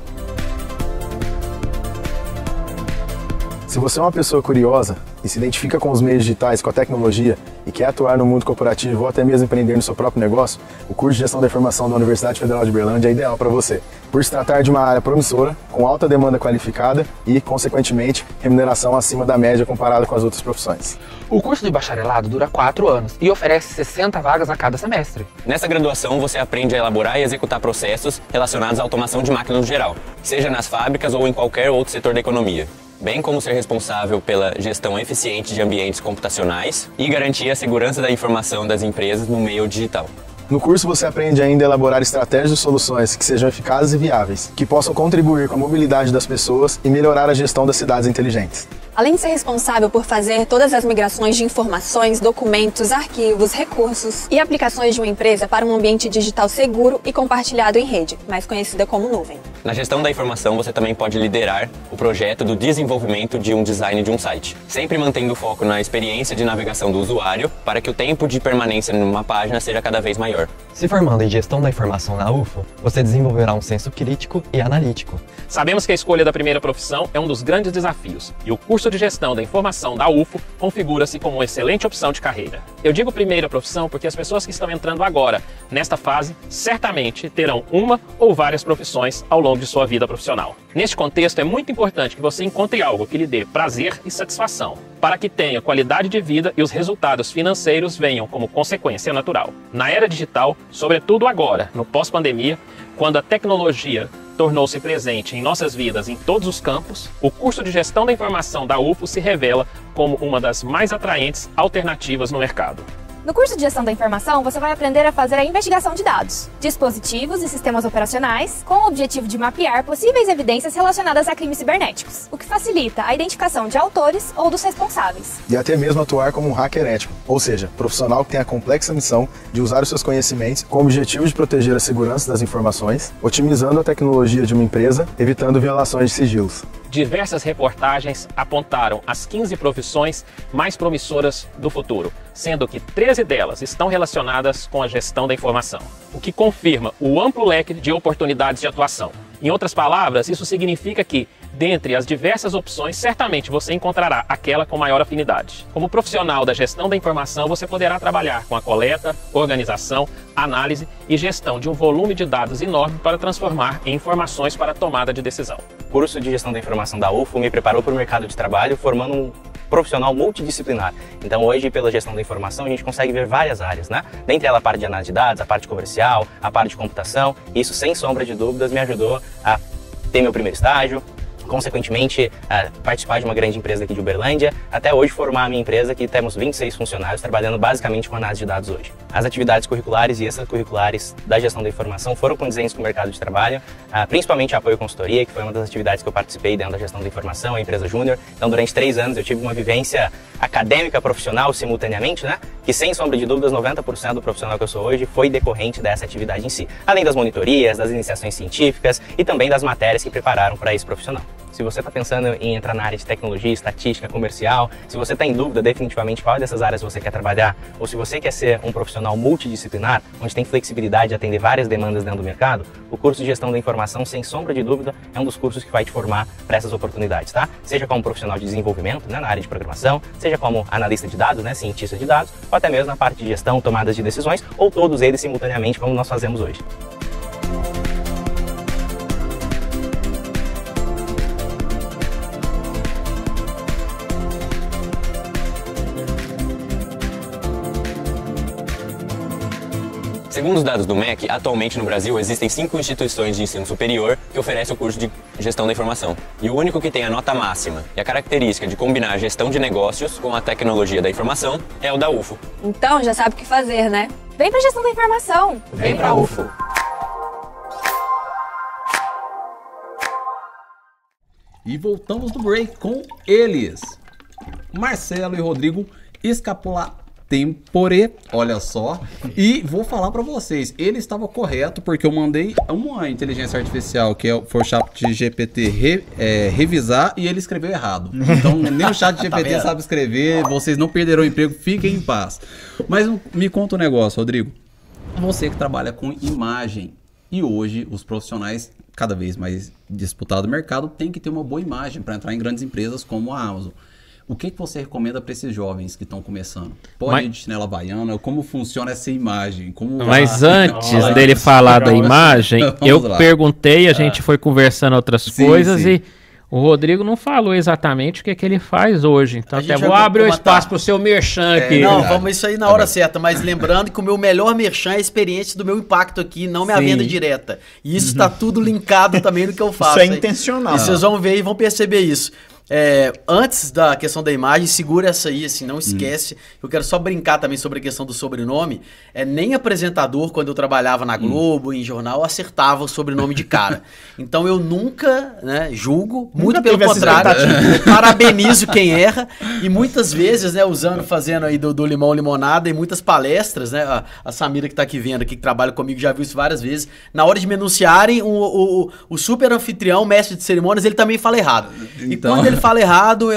Se você é uma pessoa curiosa e se identifica com os meios digitais, com a tecnologia e quer atuar no mundo corporativo ou até mesmo empreender no seu próprio negócio, o curso de Gestão da Informação da Universidade Federal de Uberlândia é ideal para você. Por se tratar de uma área promissora, com alta demanda qualificada e, consequentemente, remuneração acima da média comparada com as outras profissões. O curso de bacharelado dura 4 anos e oferece 60 vagas a cada semestre. Nessa graduação, você aprende a elaborar e executar processos relacionados à automação de máquinas no geral, seja nas fábricas ou em qualquer outro setor da economia, bem como ser responsável pela gestão eficiente de ambientes computacionais e garantir a segurança da informação das empresas no meio digital. No curso você aprende ainda a elaborar estratégias e soluções que sejam eficazes e viáveis, que possam contribuir com a mobilidade das pessoas e melhorar a gestão das cidades inteligentes. Além de ser responsável por fazer todas as migrações de informações, documentos, arquivos, recursos e aplicações de uma empresa para um ambiente digital seguro e compartilhado em rede, mais conhecida como nuvem. Na gestão da informação, você também pode liderar o projeto do desenvolvimento de um design de um site, sempre mantendo foco na experiência de navegação do usuário para que o tempo de permanência numa página seja cada vez maior. Se formando em gestão da informação na UFO, você desenvolverá um senso crítico e analítico. Sabemos que a escolha da primeira profissão é um dos grandes desafios, e o curso de gestão da informação da UFO configura-se como uma excelente opção de carreira. Eu digo primeira profissão porque as pessoas que estão entrando agora, nesta fase, certamente terão uma ou várias profissões ao longo de sua vida profissional. Neste contexto, é muito importante que você encontre algo que lhe dê prazer e satisfação, para que tenha qualidade de vida e os resultados financeiros venham como consequência natural. Na era digital, sobretudo agora, no pós-pandemia, quando a tecnologia tornou-se presente em nossas vidas em todos os campos, o curso de Gestão da Informação da UFO se revela como uma das mais atraentes alternativas no mercado. No curso de Gestão da Informação, você vai aprender a fazer a investigação de dados, dispositivos e sistemas operacionais, com o objetivo de mapear possíveis evidências relacionadas a crimes cibernéticos, o que facilita a identificação de autores ou dos responsáveis. E até mesmo atuar como um hacker ético, ou seja, profissional que tem a complexa missão de usar os seus conhecimentos com o objetivo de proteger a segurança das informações, otimizando a tecnologia de uma empresa, evitando violações de sigilos. Diversas reportagens apontaram as 15 profissões mais promissoras do futuro, sendo que 13 delas estão relacionadas com a gestão da informação, o que confirma o amplo leque de oportunidades de atuação. Em outras palavras, isso significa que, dentre as diversas opções, certamente você encontrará aquela com maior afinidade. Como profissional da gestão da informação, você poderá trabalhar com a coleta, organização, análise e gestão de um volume de dados enorme para transformar em informações para a tomada de decisão. O curso de Gestão da Informação da UFO me preparou para o mercado de trabalho, formando um profissional multidisciplinar. Então hoje, pela gestão da informação, a gente consegue ver várias áreas, né? Dentre elas a parte de análise de dados, a parte comercial, a parte de computação. Isso, sem sombra de dúvidas, me ajudou a ter meu primeiro estágio, consequentemente participar de uma grande empresa aqui de Uberlândia, até hoje formar a minha empresa, que temos 26 funcionários trabalhando basicamente com análise de dados hoje. As atividades curriculares e extracurriculares da gestão da informação foram condizentes com o mercado de trabalho, principalmente apoio à consultoria, que foi uma das atividades que eu participei dentro da gestão da informação, a empresa júnior. Então, durante 3 anos eu tive uma vivência acadêmica profissional simultaneamente, né? Que sem sombra de dúvidas 90% do profissional que eu sou hoje foi decorrente dessa atividade em si, além das monitorias, das iniciações científicas e também das matérias que prepararam para esse profissional. Se você está pensando em entrar na área de tecnologia, estatística, comercial, se você está em dúvida definitivamente qual dessas áreas você quer trabalhar, ou se você quer ser um profissional multidisciplinar, onde tem flexibilidade de atender várias demandas dentro do mercado, o curso de Gestão da Informação, sem sombra de dúvida, é um dos cursos que vai te formar para essas oportunidades, tá? Seja como profissional de desenvolvimento, né, na área de programação, seja como analista de dados, né, cientista de dados, ou até mesmo na parte de gestão, tomadas de decisões, ou todos eles simultaneamente, como nós fazemos hoje. Segundo os dados do MEC, atualmente no Brasil existem 5 instituições de ensino superior que oferecem o curso de Gestão da Informação. E o único que tem a nota máxima e a característica de combinar a gestão de negócios com a tecnologia da informação é o da UFO. Então já sabe o que fazer, né? Vem pra Gestão da Informação! Vem pra UFO! E voltamos do break com eles, Marcelo e Rodrigo Scapula-Tempore, olha só, e vou falar pra vocês, ele estava correto porque eu mandei uma inteligência artificial que foi o chat GPT revisar e ele escreveu errado. Então nem o chat GPT sabe escrever, vocês não perderão o emprego, fiquem em paz. Mas me conta um negócio, Rodrigo, você que trabalha com imagem e hoje os profissionais cada vez mais disputado o mercado, tem que ter uma boa imagem para entrar em grandes empresas como a Amazon. O que você recomenda para esses jovens que estão começando? Pode ir de chinela havaiana? Como funciona essa imagem? Mas antes dele falar da imagem, eu perguntei, a gente foi conversando outras coisas e o Rodrigo não falou exatamente o que ele faz hoje. Então até vou abrir o espaço para o seu merchan aqui. Não, vamos isso aí na hora certa. Mas lembrando que o meu melhor merchan é a experiência do meu impacto aqui, não minha venda direta. E isso está tudo linkado também no que eu faço. Isso é intencional. E vocês vão ver e vão perceber isso. Antes da questão da imagem, segura essa aí, assim, não esquece. Eu quero só brincar também sobre a questão do sobrenome. Nem apresentador, quando eu trabalhava na Globo, em jornal, acertava o sobrenome de cara. Então eu nunca, né, julgo, muito pelo contrário, parabenizo quem erra. E muitas vezes, né, fazendo aí do limão limonada, em muitas palestras, né, a Samira que tá aqui vendo, aqui, que trabalha comigo, já viu isso várias vezes. Na hora de me anunciarem, o super anfitrião, mestre de cerimônias, ele também fala errado. E quando ele fala errado,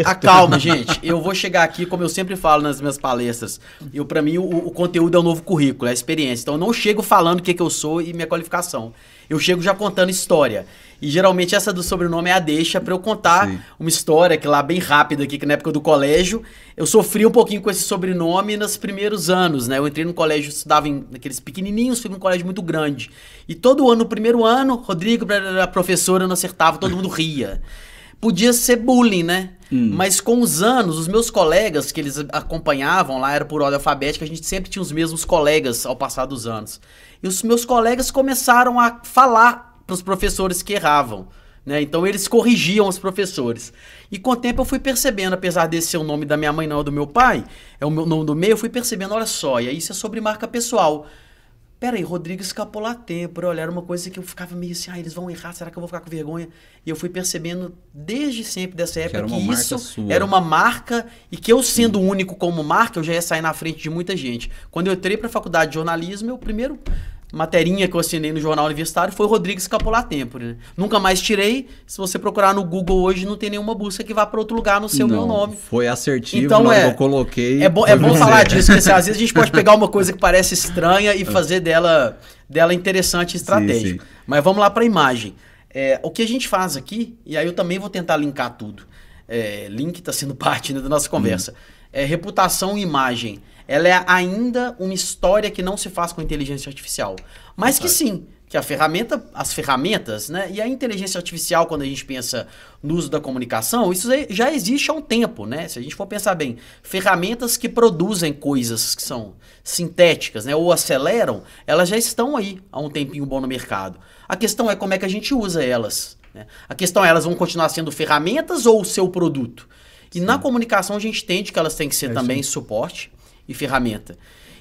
acalma, gente. Eu vou chegar aqui, como eu sempre falo nas minhas palestras. Pra mim, o conteúdo é o novo currículo, é a experiência. Então, eu não chego falando o que eu sou e minha qualificação. Eu chego já contando história. E, geralmente, essa do sobrenome é a deixa pra eu contar uma história, que lá, bem rápida aqui, que na época do colégio, eu sofri um pouquinho com esse sobrenome nos primeiros anos, né? Eu entrei no colégio, estudava naqueles pequenininhos, fui num colégio muito grande. E todo ano, no primeiro ano, Rodrigo, a professora não acertava, todo mundo ria. Podia ser bullying, né? Mas com os anos, os meus colegas que eles acompanhavam lá, era por ordem alfabética, a gente sempre tinha os mesmos colegas ao passar dos anos. E os meus colegas começaram a falar para os professores que erravam, né? Então eles corrigiam os professores. E com o tempo eu fui percebendo, apesar desse ser o nome da minha mãe, não é o do meu pai, é o meu nome do meio, eu fui percebendo, olha só, e aí isso é sobre marca pessoal. Peraí, Rodrigo Escapolatempo, olha, era uma coisa que eu ficava meio assim, eles vão errar, será que eu vou ficar com vergonha? E eu fui percebendo desde sempre dessa época que isso era uma marca e que eu sendo único como marca, eu já ia sair na frente de muita gente. Quando eu entrei para a faculdade de jornalismo, meu primeiro materinha que eu assinei no jornal universitário foi Rodrigo Escapolatempo, né? Nunca mais tirei. Se você procurar no Google hoje, não tem nenhuma busca que vá para outro lugar no seu meu nome. Foi assertivo, então, eu coloquei. É bom falar disso, porque assim, às vezes a gente pode pegar uma coisa que parece estranha e fazer dela interessante e estratégico. Sim. Mas vamos lá para a imagem. O que a gente faz aqui, e aí eu também vou tentar linkar tudo. Link está sendo parte, né, da nossa conversa. Reputação e imagem. Ela é ainda uma história que não se faz com inteligência artificial. Mas que sim, que as ferramentas, né? E a inteligência artificial, quando a gente pensa no uso da comunicação, isso já existe há um tempo, né? Se a gente for pensar bem, ferramentas que produzem coisas que são sintéticas, né? Ou aceleram, elas já estão aí há um tempinho bom no mercado. A questão é como é que a gente usa elas, né? A questão é, elas vão continuar sendo ferramentas ou o seu produto? E na comunicação a gente entende que elas têm que ser também suporte e ferramenta.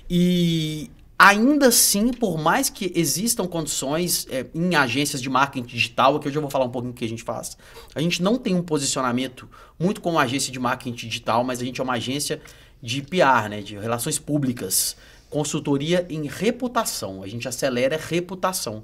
E ainda assim, por mais que existam condições em agências de marketing digital, aqui hoje eu vou falar um pouquinho do que a gente faz, a gente não tem um posicionamento muito como uma agência de marketing digital, mas a gente é uma agência de PR, né, de relações públicas, consultoria em reputação. A gente acelera a reputação.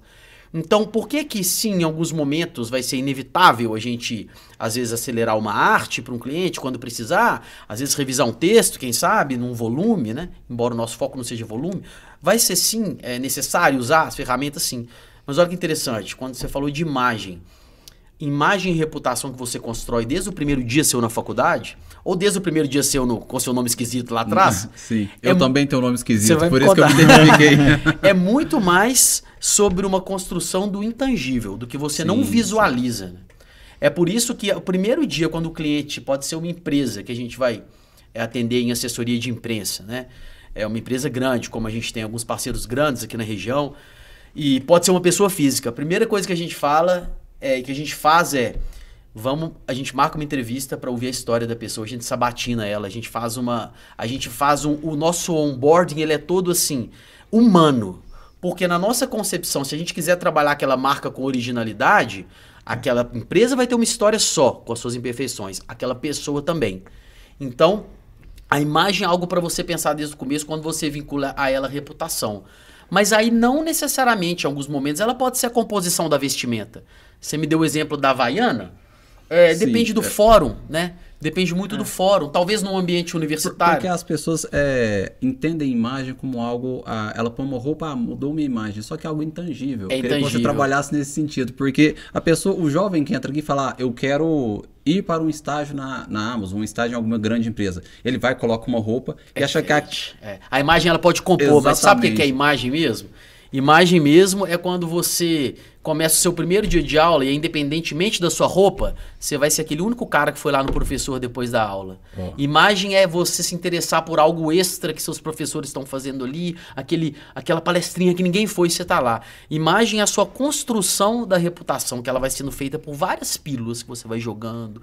Então, por que sim, em alguns momentos vai ser inevitável a gente, às vezes, acelerar uma arte para um cliente quando precisar, às vezes revisar um texto, quem sabe, num volume, né? Embora o nosso foco não seja volume, vai ser sim necessário usar as ferramentas, sim. Mas olha que interessante, quando você falou de imagem e reputação que você constrói desde o primeiro dia seu na faculdade, ou desde o primeiro dia seu com seu nome esquisito lá atrás. Sim, eu também tenho um nome esquisito, por isso que eu me identifiquei. É muito mais sobre uma construção do intangível, do que você não visualiza. Né? É por isso que o primeiro dia, quando o cliente pode ser uma empresa que a gente vai atender em assessoria de imprensa, né? É uma empresa grande, como a gente tem alguns parceiros grandes aqui na região, e pode ser uma pessoa física. A primeira coisa que a gente fala que a gente faz a gente marca uma entrevista para ouvir a história da pessoa, a gente sabatina ela, o nosso onboarding, ele é todo assim, humano, porque na nossa concepção, se a gente quiser trabalhar aquela marca com originalidade, aquela empresa vai ter uma história só, com as suas imperfeições, aquela pessoa também. Então, a imagem é algo para você pensar desde o começo, quando você vincula a ela a reputação. Mas aí não necessariamente, em alguns momentos, ela pode ser a composição da vestimenta. Você me deu o exemplo da Havaiana. Depende do fórum, né? Depende muito do fórum. Talvez num ambiente universitário. Porque as pessoas entendem imagem como algo... ela põe uma roupa, mudou uma imagem. Só que é algo intangível. É Queria que você trabalhasse nesse sentido. Porque a pessoa, o jovem que entra aqui e fala, eu quero ir para um estágio na Amazon, um estágio em alguma grande empresa. Ele vai, coloca uma roupa e acha que... A imagem ela pode compor, Exatamente. mas sabe o que é imagem mesmo? Imagem mesmo é quando você começa o seu primeiro dia de aula e, independentemente da sua roupa, você vai ser aquele único cara que foi lá no professor depois da aula. Imagem é você se interessar por algo extra que seus professores estão fazendo ali, aquela palestrinha que ninguém foi e você tá lá. Imagem é a sua construção da reputação, que ela vai sendo feita por várias pílulas que você vai jogando,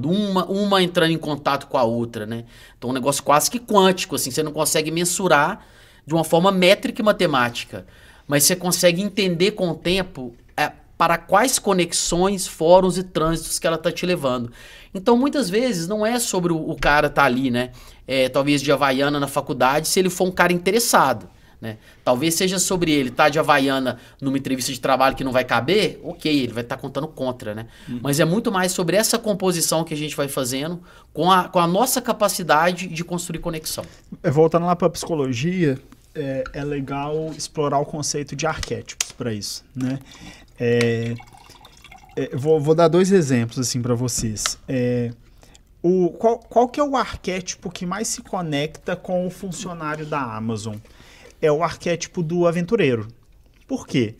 uma entrando em contato com a outra, né? Então, um negócio quase que quântico, assim, você não consegue mensurar de uma forma métrica e matemática, mas você consegue entender com o tempo para quais conexões, fóruns e trânsitos que ela está te levando. Então, muitas vezes, não é sobre o cara estar ali, né? Talvez de Havaiana na faculdade, se ele for um cara interessado, né? Talvez seja sobre ele estar de Havaiana numa entrevista de trabalho que não vai caber, ok, ele vai estar contando contra, né? Mas é muito mais sobre essa composição que a gente vai fazendo com a nossa capacidade de construir conexão. Voltando lá para a psicologia, é legal explorar o conceito de arquétipos para isso, né? Vou dar 2 exemplos assim para vocês. Qual que é o arquétipo que mais se conecta com o funcionário da Amazon? É o arquétipo do aventureiro. Por quê?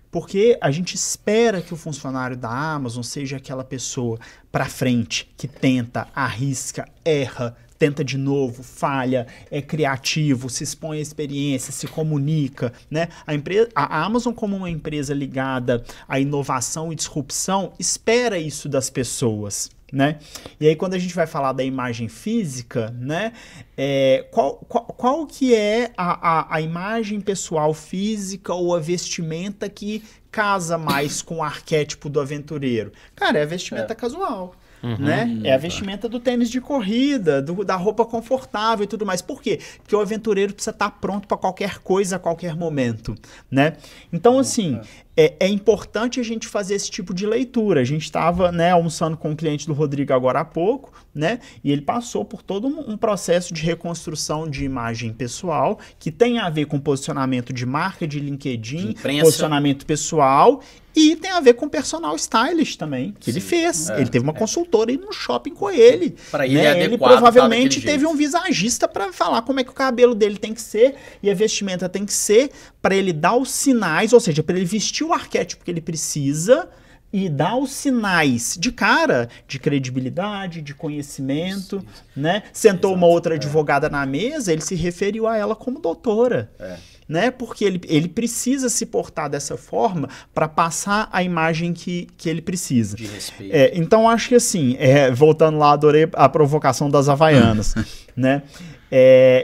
Porque a gente espera que o funcionário da Amazon seja aquela pessoa para frente, que tenta, arrisca, erra, tenta de novo, falha, é criativo, se expõe à experiência, se comunica, né? A Amazon, como uma empresa ligada à inovação e disrupção, espera isso das pessoas, né? E aí, quando a gente vai falar da imagem física, né? Qual que é a imagem pessoal física ou a vestimenta que casa mais com o arquétipo do aventureiro? Cara, é a vestimenta casual. Né? É a vestimenta do tênis de corrida, da roupa confortável e tudo mais. Por quê? Porque o aventureiro precisa estar pronto para qualquer coisa a qualquer momento, né? Então, assim, é importante a gente fazer esse tipo de leitura. A gente estava, né, almoçando com um cliente do Rodrigo agora há pouco, né? E ele passou por todo um processo de reconstrução de imagem pessoal que tem a ver com posicionamento de marca, de LinkedIn, posicionamento pessoal. E tem a ver com personal stylist também, que ele fez. Ele teve uma consultora aí no shopping com ele. Para ele, né? Ele provavelmente teve um visagista para falar como é que o cabelo dele tem que ser e a vestimenta tem que ser, para ele dar os sinais, ou seja, para ele vestir o arquétipo que ele precisa e dar os sinais de cara, de credibilidade, de conhecimento, né? Sentou uma outra advogada na mesa, ele se referiu a ela como doutora. Né? Porque ele precisa se portar dessa forma para passar a imagem que ele precisa. De respeito. Então, acho que assim, voltando lá, adorei a provocação das Havaianas, né?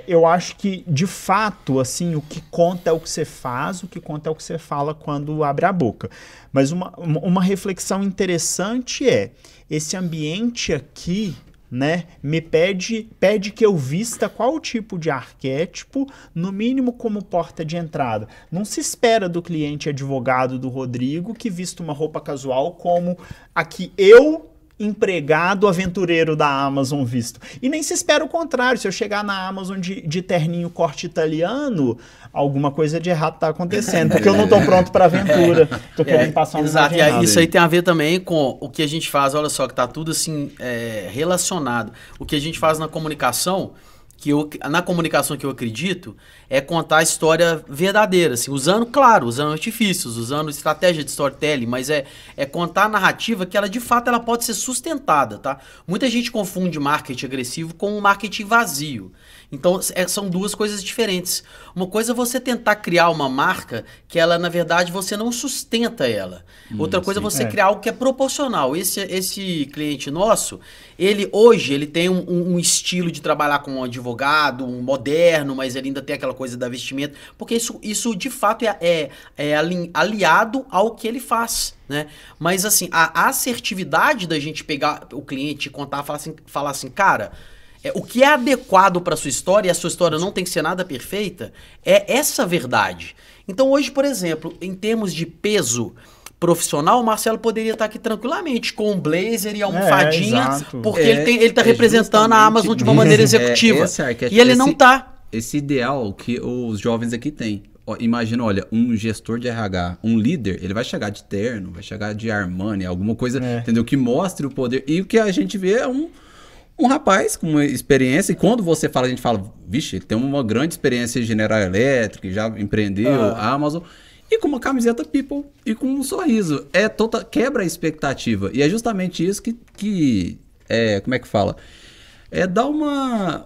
Eu acho que, de fato, assim, o que conta é o que você faz, o que conta é o que você fala quando abre a boca. Mas uma reflexão interessante esse ambiente aqui, né, me pede que eu vista qual tipo de arquétipo, no mínimo como porta de entrada. Não se espera do cliente advogado do Rodrigo que vista uma roupa casual como a que eu, empregado aventureiro da Amazon, visto. E nem se espera o contrário. Se eu chegar na Amazon de terninho corte italiano, alguma coisa de errado está acontecendo, porque eu não estou pronto para aventura. Estou querendo passar uma exato. jornada. E isso aí tem a ver também com o que a gente faz. Olha só, que está tudo assim relacionado. O que a gente faz na comunicação, na comunicação que eu acredito, é contar a história verdadeira, assim, usando artifícios, usando estratégia de storytelling, mas é contar a narrativa que ela, de fato, ela pode ser sustentada, tá? Muita gente confunde marketing agressivo com um marketing vazio. Então, são 2 coisas diferentes. Uma coisa é você tentar criar uma marca que ela, na verdade, você não sustenta ela. Outra coisa é você criar algo que é proporcional. Esse cliente nosso, hoje ele tem um estilo de trabalhar com um advogado, um moderno, mas ele ainda tem aquela coisa da vestimenta, porque isso de fato é aliado ao que ele faz, né? Mas assim, a assertividade da gente pegar o cliente e contar, falar assim, cara, o que é adequado para sua história, e a sua história não tem que ser nada perfeita, é essa verdade. Então hoje, por exemplo, em termos de peso profissional, o Marcelo poderia estar aqui tranquilamente com um blazer e almofadinha, porque ele está representando a Amazon de uma maneira executiva. E ele não está. Esse ideal que os jovens aqui têm. Imagina, olha, um gestor de RH, um líder, ele vai chegar de terno, vai chegar de Armani, alguma coisa, entendeu? Que mostre o poder. E o que a gente vê é um rapaz com uma experiência, e quando você fala, a gente fala, vixe, ele tem uma grande experiência em General Electric, já empreendeu, Amazon, e com uma camiseta People, e com um sorriso. Quebra a expectativa. E é justamente isso que como é que fala? Dá uma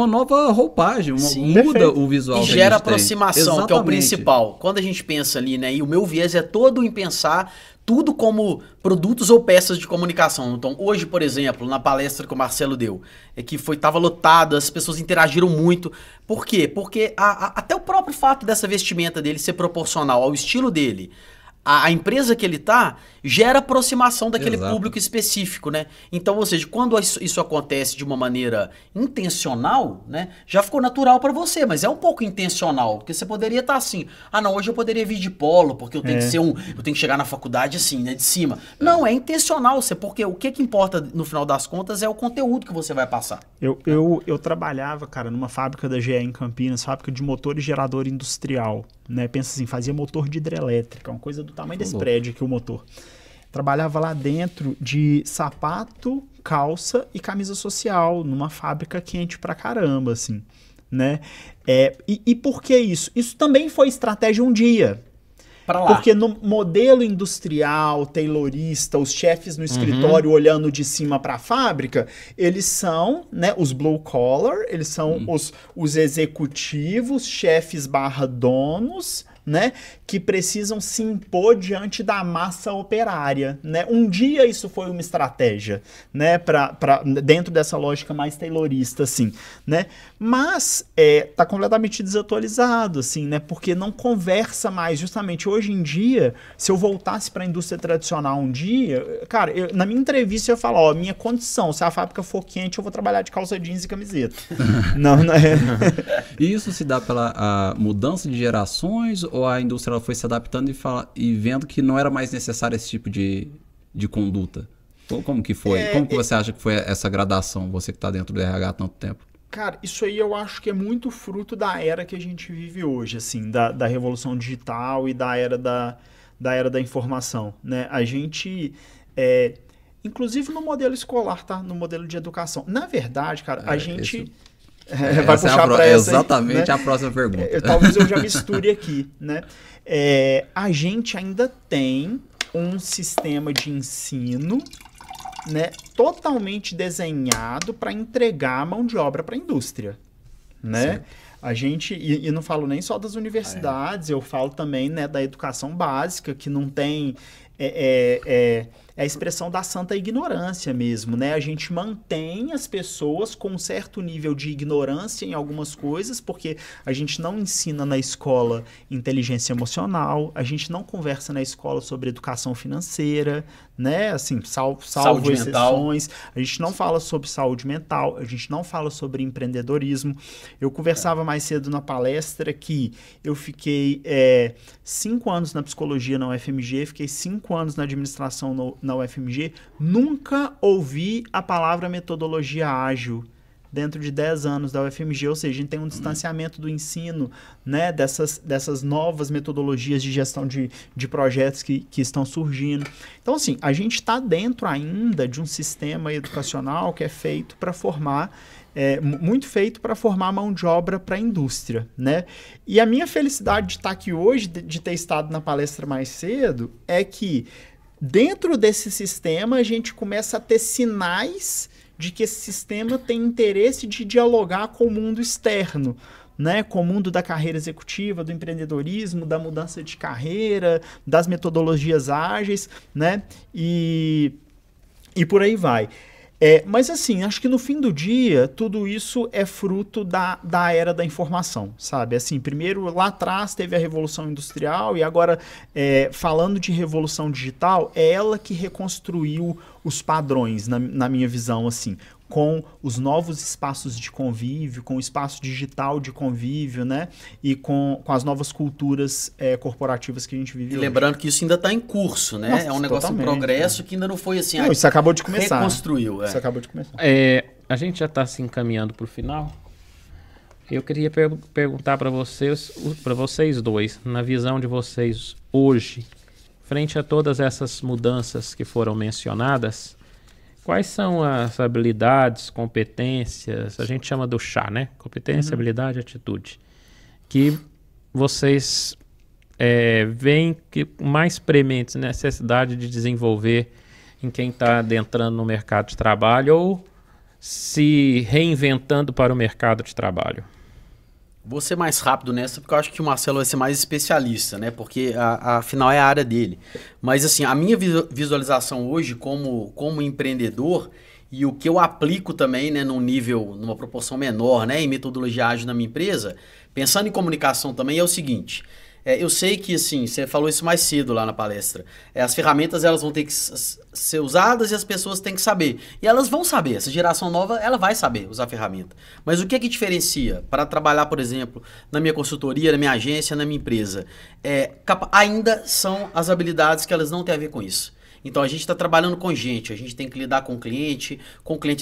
nova roupagem, muda o visual. E gera aproximação, que é o principal. Quando a gente pensa ali, né, e o meu viés é todo em pensar tudo como produtos ou peças de comunicação. Então, hoje, por exemplo, na palestra que o Marcelo deu, que estava lotado, as pessoas interagiram muito. Por quê? Porque até o próprio fato dessa vestimenta dele ser proporcional ao estilo dele, a empresa que ele tá, gera aproximação daquele público específico, né? Então, ou seja, quando isso acontece de uma maneira intencional, né? Já ficou natural para você, mas é um pouco intencional, porque você poderia estar assim, não, hoje eu poderia vir de polo, porque eu tenho que ser eu tenho que chegar na faculdade assim, né, de cima. Não, é intencional, porque o que importa no final das contas é o conteúdo que você vai passar. Eu trabalhava, cara, numa fábrica da GE em Campinas, fábrica de motor e gerador industrial, né? Pensa assim, fazia motor de hidrelétrica, uma coisa do tamanho desse prédio aqui, o motor. Trabalhava lá dentro de sapato, calça e camisa social, numa fábrica quente pra caramba, assim, né? E por que isso? Isso também foi estratégia um dia. Porque no modelo industrial, taylorista, os chefes no escritório olhando de cima para a fábrica, eles são, né, os blue collar, eles são os executivos, chefes / donos, né, que precisam se impor diante da massa operária, né? Um dia isso foi uma estratégia, né, dentro dessa lógica mais taylorista, assim, né? Mas tá completamente desatualizado, assim, né? Porque não conversa mais. Justamente hoje em dia, se eu voltasse para a indústria tradicional um dia, cara, na minha entrevista eu falo, minha condição, se a fábrica for quente, eu vou trabalhar de calça jeans e camiseta. não é. E isso se dá pela mudança de gerações, ou a indústria ela foi se adaptando e vendo que não era mais necessário esse tipo de conduta? Como que foi? Como que você acha que foi essa gradação, você que está dentro do RH há tanto tempo? Cara, isso aí eu acho que é muito fruto da era que a gente vive hoje, assim, da revolução digital e da era da informação, né? A gente, inclusive no modelo escolar, tá? No modelo de educação. Na verdade, cara, a gente... vai puxar para essa exatamente aí, né? A próxima pergunta. Talvez eu já misture aqui, né? A gente ainda tem um sistema de ensino, né, totalmente desenhado para entregar a mão de obra para a indústria, né? Certo. A gente, e não falo nem só das universidades, eu falo também, né, da educação básica, que não tem... É a expressão da santa ignorância mesmo, né? A gente mantém as pessoas com um certo nível de ignorância em algumas coisas, porque a gente não ensina na escola inteligência emocional, a gente não conversa na escola sobre educação financeira, né? Assim, salvo exceções, a gente não fala sobre saúde mental, a gente não fala sobre empreendedorismo. Eu conversava mais cedo na palestra que eu fiquei 5 anos na psicologia na UFMG, fiquei 5 anos na administração na UFMG, nunca ouvi a palavra metodologia ágil dentro de 10 anos da UFMG, ou seja, a gente tem um distanciamento do ensino, né, dessas novas metodologias de gestão de projetos que estão surgindo. Então, assim, a gente está dentro ainda de um sistema educacional que é feito para formar, muito feito para formar mão de obra para a indústria, né? E a minha felicidade de estar aqui hoje, de ter estado na palestra mais cedo, é que dentro desse sistema a gente começa a ter sinais de que esse sistema tem interesse de dialogar com o mundo externo, né? Com o mundo da carreira executiva, do empreendedorismo, da mudança de carreira, das metodologias ágeis, né? E por aí vai. Mas assim, acho que no fim do dia, tudo isso é fruto da era da informação, sabe? Assim, primeiro, lá atrás teve a Revolução Industrial e agora, falando de Revolução Digital, é ela que reconstruiu os padrões, na minha visão, assim. com os novos espaços de convívio, com o espaço digital de convívio, né? E com as novas culturas corporativas que a gente vive E hoje. lembrando que isso ainda está em curso, né? Nossa, é um negócio em progresso que ainda não foi assim... Isso acabou de começar. Reconstruiu. Isso acabou de começar. A gente já está se encaminhando para o final. Eu queria perguntar para vocês dois, na visão de vocês hoje, frente a todas essas mudanças que foram mencionadas, quais são as habilidades, competências, a gente chama do chá, né? Competência, habilidade, atitude, que vocês veem que mais prementes, necessidade de desenvolver em quem está adentrando no mercado de trabalho ou se reinventando para o mercado de trabalho? Vou ser mais rápido nessa, porque eu acho que o Marcelo vai ser mais especialista, né? Porque afinal é a área dele. Mas assim, a minha visualização hoje como empreendedor e o que eu aplico também, né, numa proporção menor, né, em metodologia ágil na minha empresa, pensando em comunicação também, é o seguinte... eu sei que, assim, você falou isso mais cedo lá na palestra. As ferramentas, elas vão ter que ser usadas e as pessoas têm que saber. E elas vão saber. Essa geração nova, ela vai saber usar a ferramenta. Mas o que é que diferencia para trabalhar, por exemplo, na minha consultoria, na minha agência, na minha empresa? Ainda são as habilidades que elas não têm a ver com isso. Então, a gente está trabalhando com gente, a gente tem que lidar com o cliente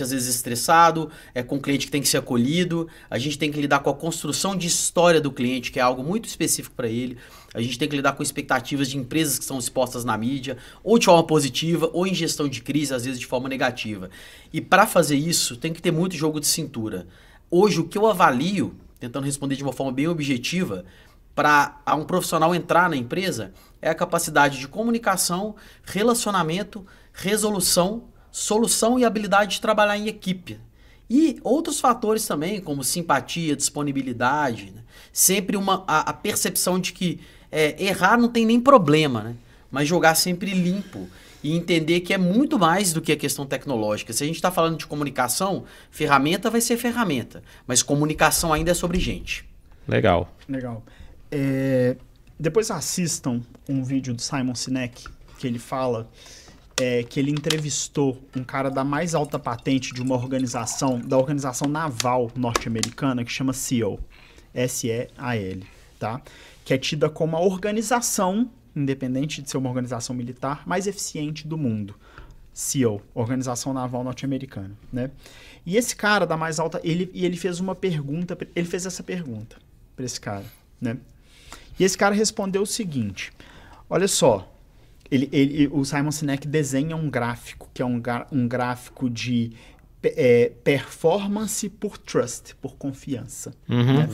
às vezes estressado, com o cliente que tem que ser acolhido, a gente tem que lidar com a construção de história do cliente, que é algo muito específico para ele, a gente tem que lidar com expectativas de empresas que são expostas na mídia, ou de forma positiva, ou em gestão de crise, às vezes de forma negativa. E para fazer isso, tem que ter muito jogo de cintura. Hoje, o que eu avalio, tentando responder de uma forma bem objetiva, para um profissional entrar na empresa, é a capacidade de comunicação, relacionamento, resolução, solução e habilidade de trabalhar em equipe. E outros fatores também, como simpatia, disponibilidade, né? Sempre a percepção de que errar não tem nem problema, né? Mas jogar sempre limpo e entender que é muito mais do que a questão tecnológica. Se a gente está falando de comunicação, ferramenta vai ser ferramenta, mas comunicação ainda é sobre gente. Legal. Depois assistam um vídeo do Simon Sinek, que ele fala que ele entrevistou um cara da mais alta patente de uma organização, da organização naval norte-americana, que chama SEAL, S-E-A-L, tá? Que é tida como a organização, independente de ser uma organização militar, mais eficiente do mundo. SEAL, Organização Naval Norte-Americana, né? E esse cara da mais alta, ele fez uma pergunta, ele fez essa pergunta para esse cara, né? E esse cara respondeu o seguinte, olha só, o Simon Sinek desenha um gráfico, que é um gráfico de performance por trust, por confiança. Né?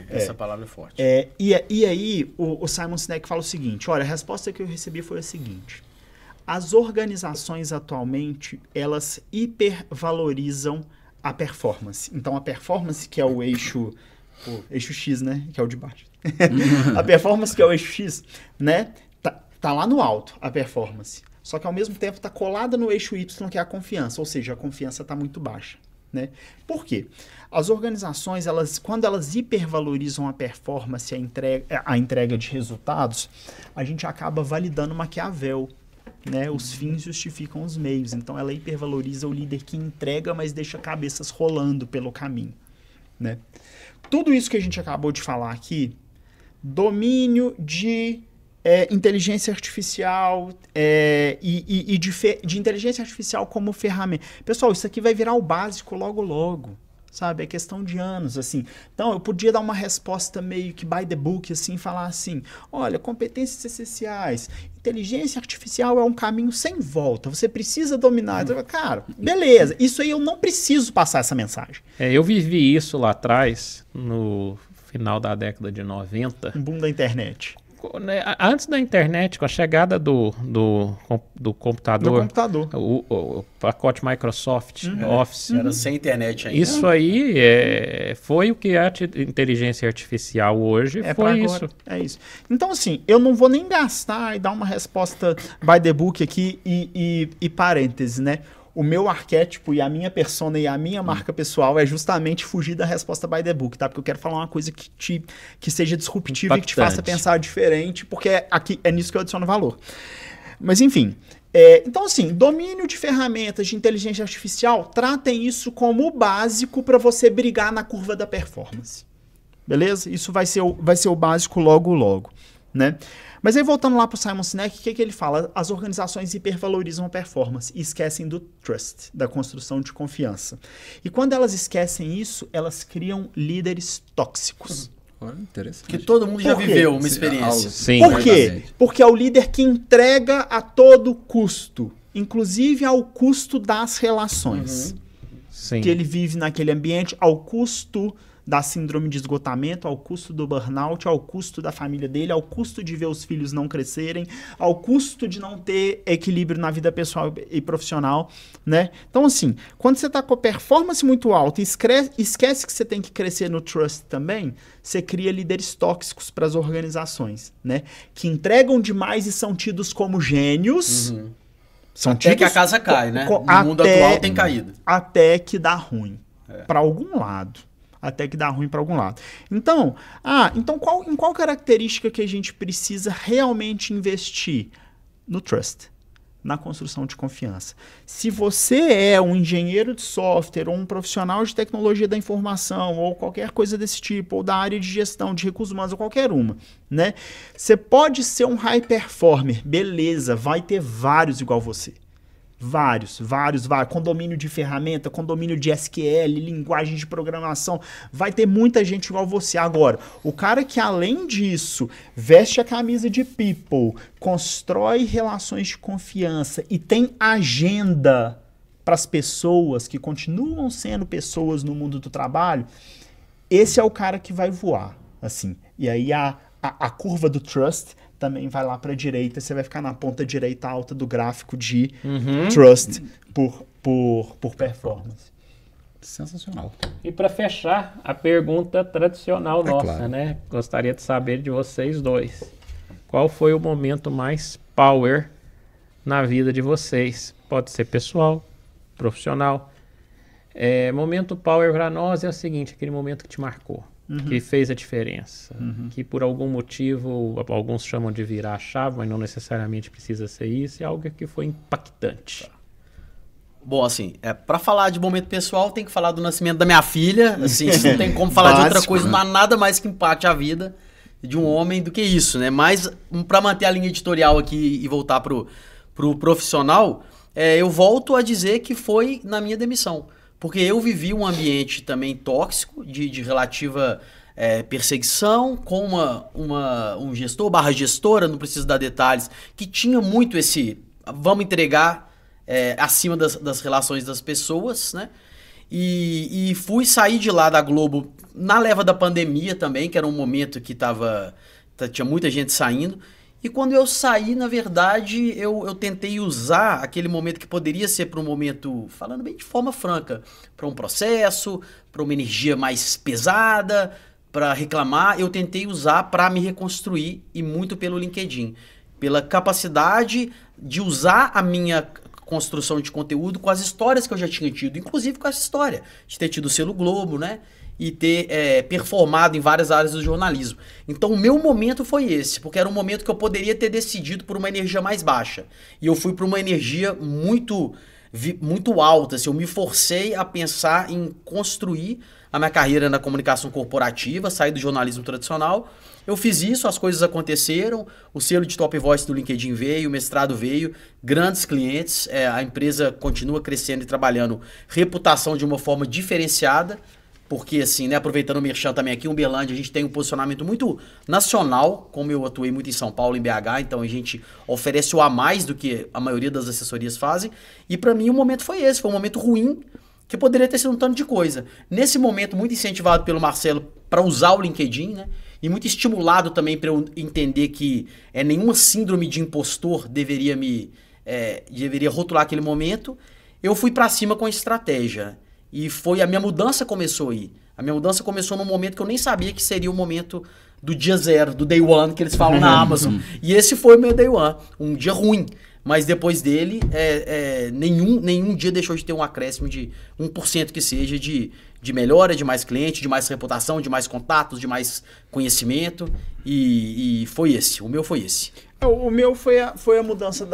Essa palavra é forte. E aí o Simon Sinek fala o seguinte, olha, a resposta que eu recebi foi a seguinte, as organizações atualmente, elas hipervalorizam a performance. Então a performance, que é o eixo X, né, que é o de baixo. A performance, que é o eixo X, né, tá lá no alto, a performance. Só que ao mesmo tempo tá colada no eixo Y, que é a confiança. Ou seja, a confiança tá muito baixa, né? Por quê? As organizações, quando elas hipervalorizam a performance, a entrega de resultados, a gente acaba validando Maquiavel, né? Os fins justificam os meios. Então ela hipervaloriza o líder que entrega, mas deixa cabeças rolando pelo caminho, né? Tudo isso que a gente acabou de falar aqui, domínio de inteligência artificial e de inteligência artificial como ferramenta. Pessoal, isso aqui vai virar o básico logo logo, sabe? É questão de anos, assim. Então, eu podia dar uma resposta meio que by the book, assim, falar assim, olha, competências essenciais, inteligência artificial é um caminho sem volta, você precisa dominar. Cara, beleza, isso aí eu não preciso passar essa mensagem. Eu vivi isso lá atrás, no final da década de 90. Um boom da internet. Antes da internet, com a chegada do computador, o pacote Microsoft Office. Era sem internet ainda. Isso aí foi o que a inteligência artificial hoje foi isso. É isso. Então, assim, eu não vou nem gastar e dar uma resposta by the book aqui e parêntese, né? O meu arquétipo e a minha persona e a minha marca pessoal é justamente fugir da resposta by the book, tá? Porque eu quero falar uma coisa que seja disruptiva e que te faça pensar diferente, porque aqui é nisso que eu adiciono valor. Mas, enfim, Então, assim, domínio de ferramentas de inteligência artificial, tratem isso como o básico para você brigar na curva da performance. Beleza? Isso vai ser o básico logo, né? Mas aí, voltando lá para o Simon Sinek, o que ele fala? As organizações hipervalorizam a performance e esquecem do trust, da construção de confiança. E quando elas esquecem isso, elas criam líderes tóxicos. Interessante. Porque todo mundo já viveu uma experiência. Sim, Por quê? Porque é o líder que entrega a todo custo, inclusive ao custo das relações. Sim. Que ele vive naquele ambiente, ao custo da síndrome de esgotamento, ao custo do burnout, ao custo da família dele, ao custo de ver os filhos não crescerem, ao custo de não ter equilíbrio na vida pessoal e profissional, né? Então, assim, quando você está com a performance muito alta e esquece que você tem que crescer no trust também, você cria líderes tóxicos para as organizações, né? Que entregam demais e são tidos como gênios. São Até tidos que a casa cai, né? No mundo atual tem caído. Até que dá ruim. Para algum lado. Até que dá ruim para algum lado. Então, em qual característica que a gente precisa realmente investir? No trust, na construção de confiança. Se você é um engenheiro de software, ou um profissional de tecnologia da informação, ou qualquer coisa desse tipo, ou da área de gestão, de recursos humanos, ou qualquer uma, né? Você pode ser um high performer, beleza, vai ter vários igual você. Vários, com domínio de ferramenta, com domínio de SQL, linguagem de programação, vai ter muita gente igual você. Agora, o cara que além disso, veste a camisa de people, constrói relações de confiança e tem agenda para as pessoas que continuam sendo pessoas no mundo do trabalho, esse é o cara que vai voar, assim. E aí a curva do trust também vai lá para a direita, você vai ficar na ponta direita alta do gráfico de trust por performance. Sensacional. E para fechar, a pergunta tradicional nossa, claro, né? Gostaria de saber de vocês dois. Qual foi o momento mais power na vida de vocês? Pode ser pessoal, profissional. Momento power para nós é o seguinte, aquele momento que te marcou. Que fez a diferença, que por algum motivo, alguns chamam de virar a chave, mas não necessariamente precisa ser isso, é algo que foi impactante. Bom, assim, para falar de momento pessoal, tem que falar do nascimento da minha filha, assim, não tem como falar de outra coisa, não há nada mais que impacte a vida de um homem do que isso, né? Mas, para manter a linha editorial aqui e voltar pro profissional, eu volto a dizer que foi na minha demissão. Porque eu vivi um ambiente também tóxico, de relativa perseguição, com um gestor / gestora, não preciso dar detalhes, que tinha muito esse vamos entregar acima das relações das pessoas, né? E fui sair de lá da Globo na leva da pandemia também, que era um momento que tinha muita gente saindo. E quando eu saí, na verdade, eu tentei usar aquele momento que poderia ser para um momento, falando bem de forma franca, para um processo, para uma energia mais pesada, para reclamar. Eu tentei usar para me reconstruir e muito pelo LinkedIn. Pela capacidade de usar a minha construção de conteúdo com as histórias que eu já tinha tido, inclusive com essa história de ter tido o selo Globo, né? E ter performado em várias áreas do jornalismo. Então o meu momento foi esse, porque era um momento que eu poderia ter decidido por uma energia mais baixa. E eu fui para uma energia muito alta. Assim, eu me forcei a pensar em construir a minha carreira na comunicação corporativa, sair do jornalismo tradicional. Eu fiz isso, as coisas aconteceram, o selo de Top Voice do LinkedIn veio, o mestrado veio, grandes clientes, a empresa continua crescendo e trabalhando reputação de uma forma diferenciada. Porque, assim, né, aproveitando o merchan também aqui, em Uberlândia, a gente tem um posicionamento muito nacional, como eu atuei muito em São Paulo, em BH, então a gente oferece o a mais do que a maioria das assessorias fazem. E para mim o momento foi esse, foi um momento ruim, que poderia ter sido um tanto de coisa. Nesse momento, muito incentivado pelo Marcelo para usar o LinkedIn, né, e muito estimulado também para eu entender que nenhuma síndrome de impostor deveria rotular aquele momento, eu fui para cima com a estratégia. E a minha mudança começou aí. A minha mudança começou num momento que eu nem sabia que seria o momento do dia zero, do day one, que eles falam na Amazon. E esse foi o meu day one. Um dia ruim. Mas depois dele, nenhum dia deixou de ter um acréscimo de 1% que seja de melhora, de mais cliente, de mais reputação, de mais contatos, de mais conhecimento. E foi esse. O meu foi esse. O meu foi a mudança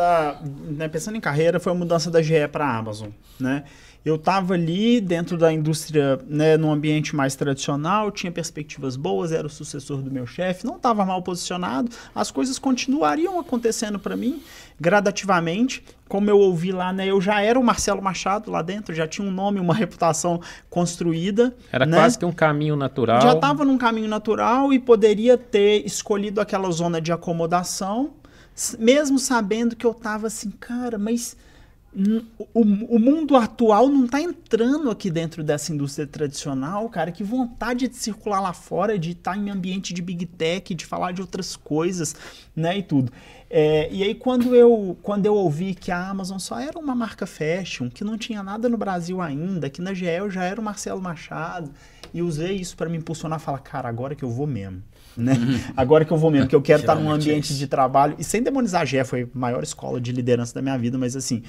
né, pensando em carreira, foi a mudança da GE para a Amazon, né? Eu estava ali dentro da indústria, né, num ambiente mais tradicional, tinha perspectivas boas, era o sucessor do meu chefe, não estava mal posicionado, as coisas continuariam acontecendo para mim gradativamente. Como eu ouvi lá, né, eu já era o Marcelo Machado lá dentro, já tinha um nome, uma reputação construída. Era, né? Quase que um caminho natural. Já estava num caminho natural e poderia ter escolhido aquela zona de acomodação, mesmo sabendo que eu estava assim, cara, mas o mundo atual não está entrando aqui dentro dessa indústria tradicional, cara. Que vontade de circular lá fora, de estar em ambiente de Big Tech, de falar de outras coisas, né, e tudo. E aí quando eu ouvi que a Amazon só era uma marca fashion, que não tinha nada no Brasil ainda, que na GE eu já era o Marcelo Machado, e usei isso para me impulsionar e falar, cara, agora que eu vou mesmo. Né? Agora que eu vou mesmo, que eu quero estar num ambiente de trabalho, e sem demonizar a GE, foi a maior escola de liderança da minha vida, mas assim,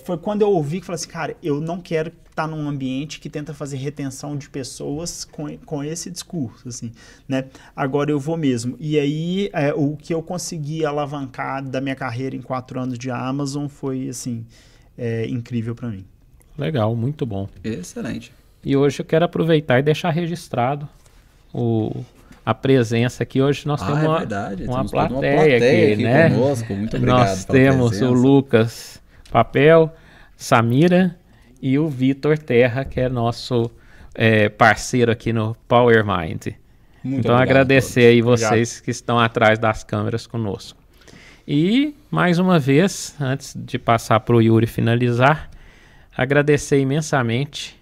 foi quando eu ouvi que falei assim, cara, eu não quero estar num ambiente que tenta fazer retenção de pessoas com esse discurso, assim, né? Agora eu vou mesmo. E aí, o que eu consegui alavancar da minha carreira em 4 anos de Amazon foi, assim, incrível para mim. Legal, muito bom. Excelente. E hoje eu quero aproveitar e deixar registrado a presença aqui. Hoje nós temos uma plateia aqui, né? Conosco. Muito obrigado. Nós temos o Lucas Papel, Samira e o Vitor Terra, que é nosso parceiro aqui no Power Mind. Então agradecer aí vocês que estão atrás das câmeras conosco. E mais uma vez, antes de passar para o Yuri finalizar, agradecer imensamente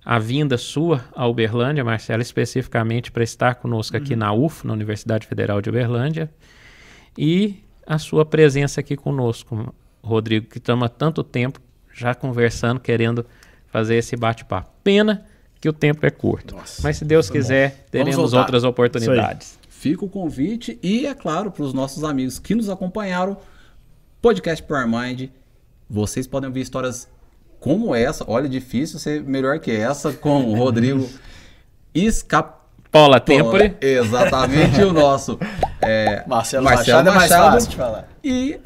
a vinda sua a Uberlândia, Marcelo, especificamente para estar conosco aqui na UF, na Universidade Federal de Uberlândia, e a sua presença aqui conosco, Rodrigo, que estamos há tanto tempo já conversando, querendo fazer esse bate-papo. Pena que o tempo é curto, mas se Deus quiser, teremos outras oportunidades. Fica o convite e, é claro, para os nossos amigos que nos acompanharam, podcast Power Mind, vocês podem ouvir histórias como essa, olha, difícil ser melhor que essa, com o Rodrigo Paula Tempore. Exatamente, o nosso Marcelo Machado é mais fácil de falar. E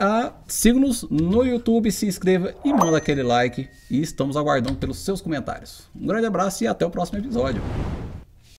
siga-nos no YouTube, se inscreva e manda aquele like. E estamos aguardando pelos seus comentários. Um grande abraço e até o próximo episódio.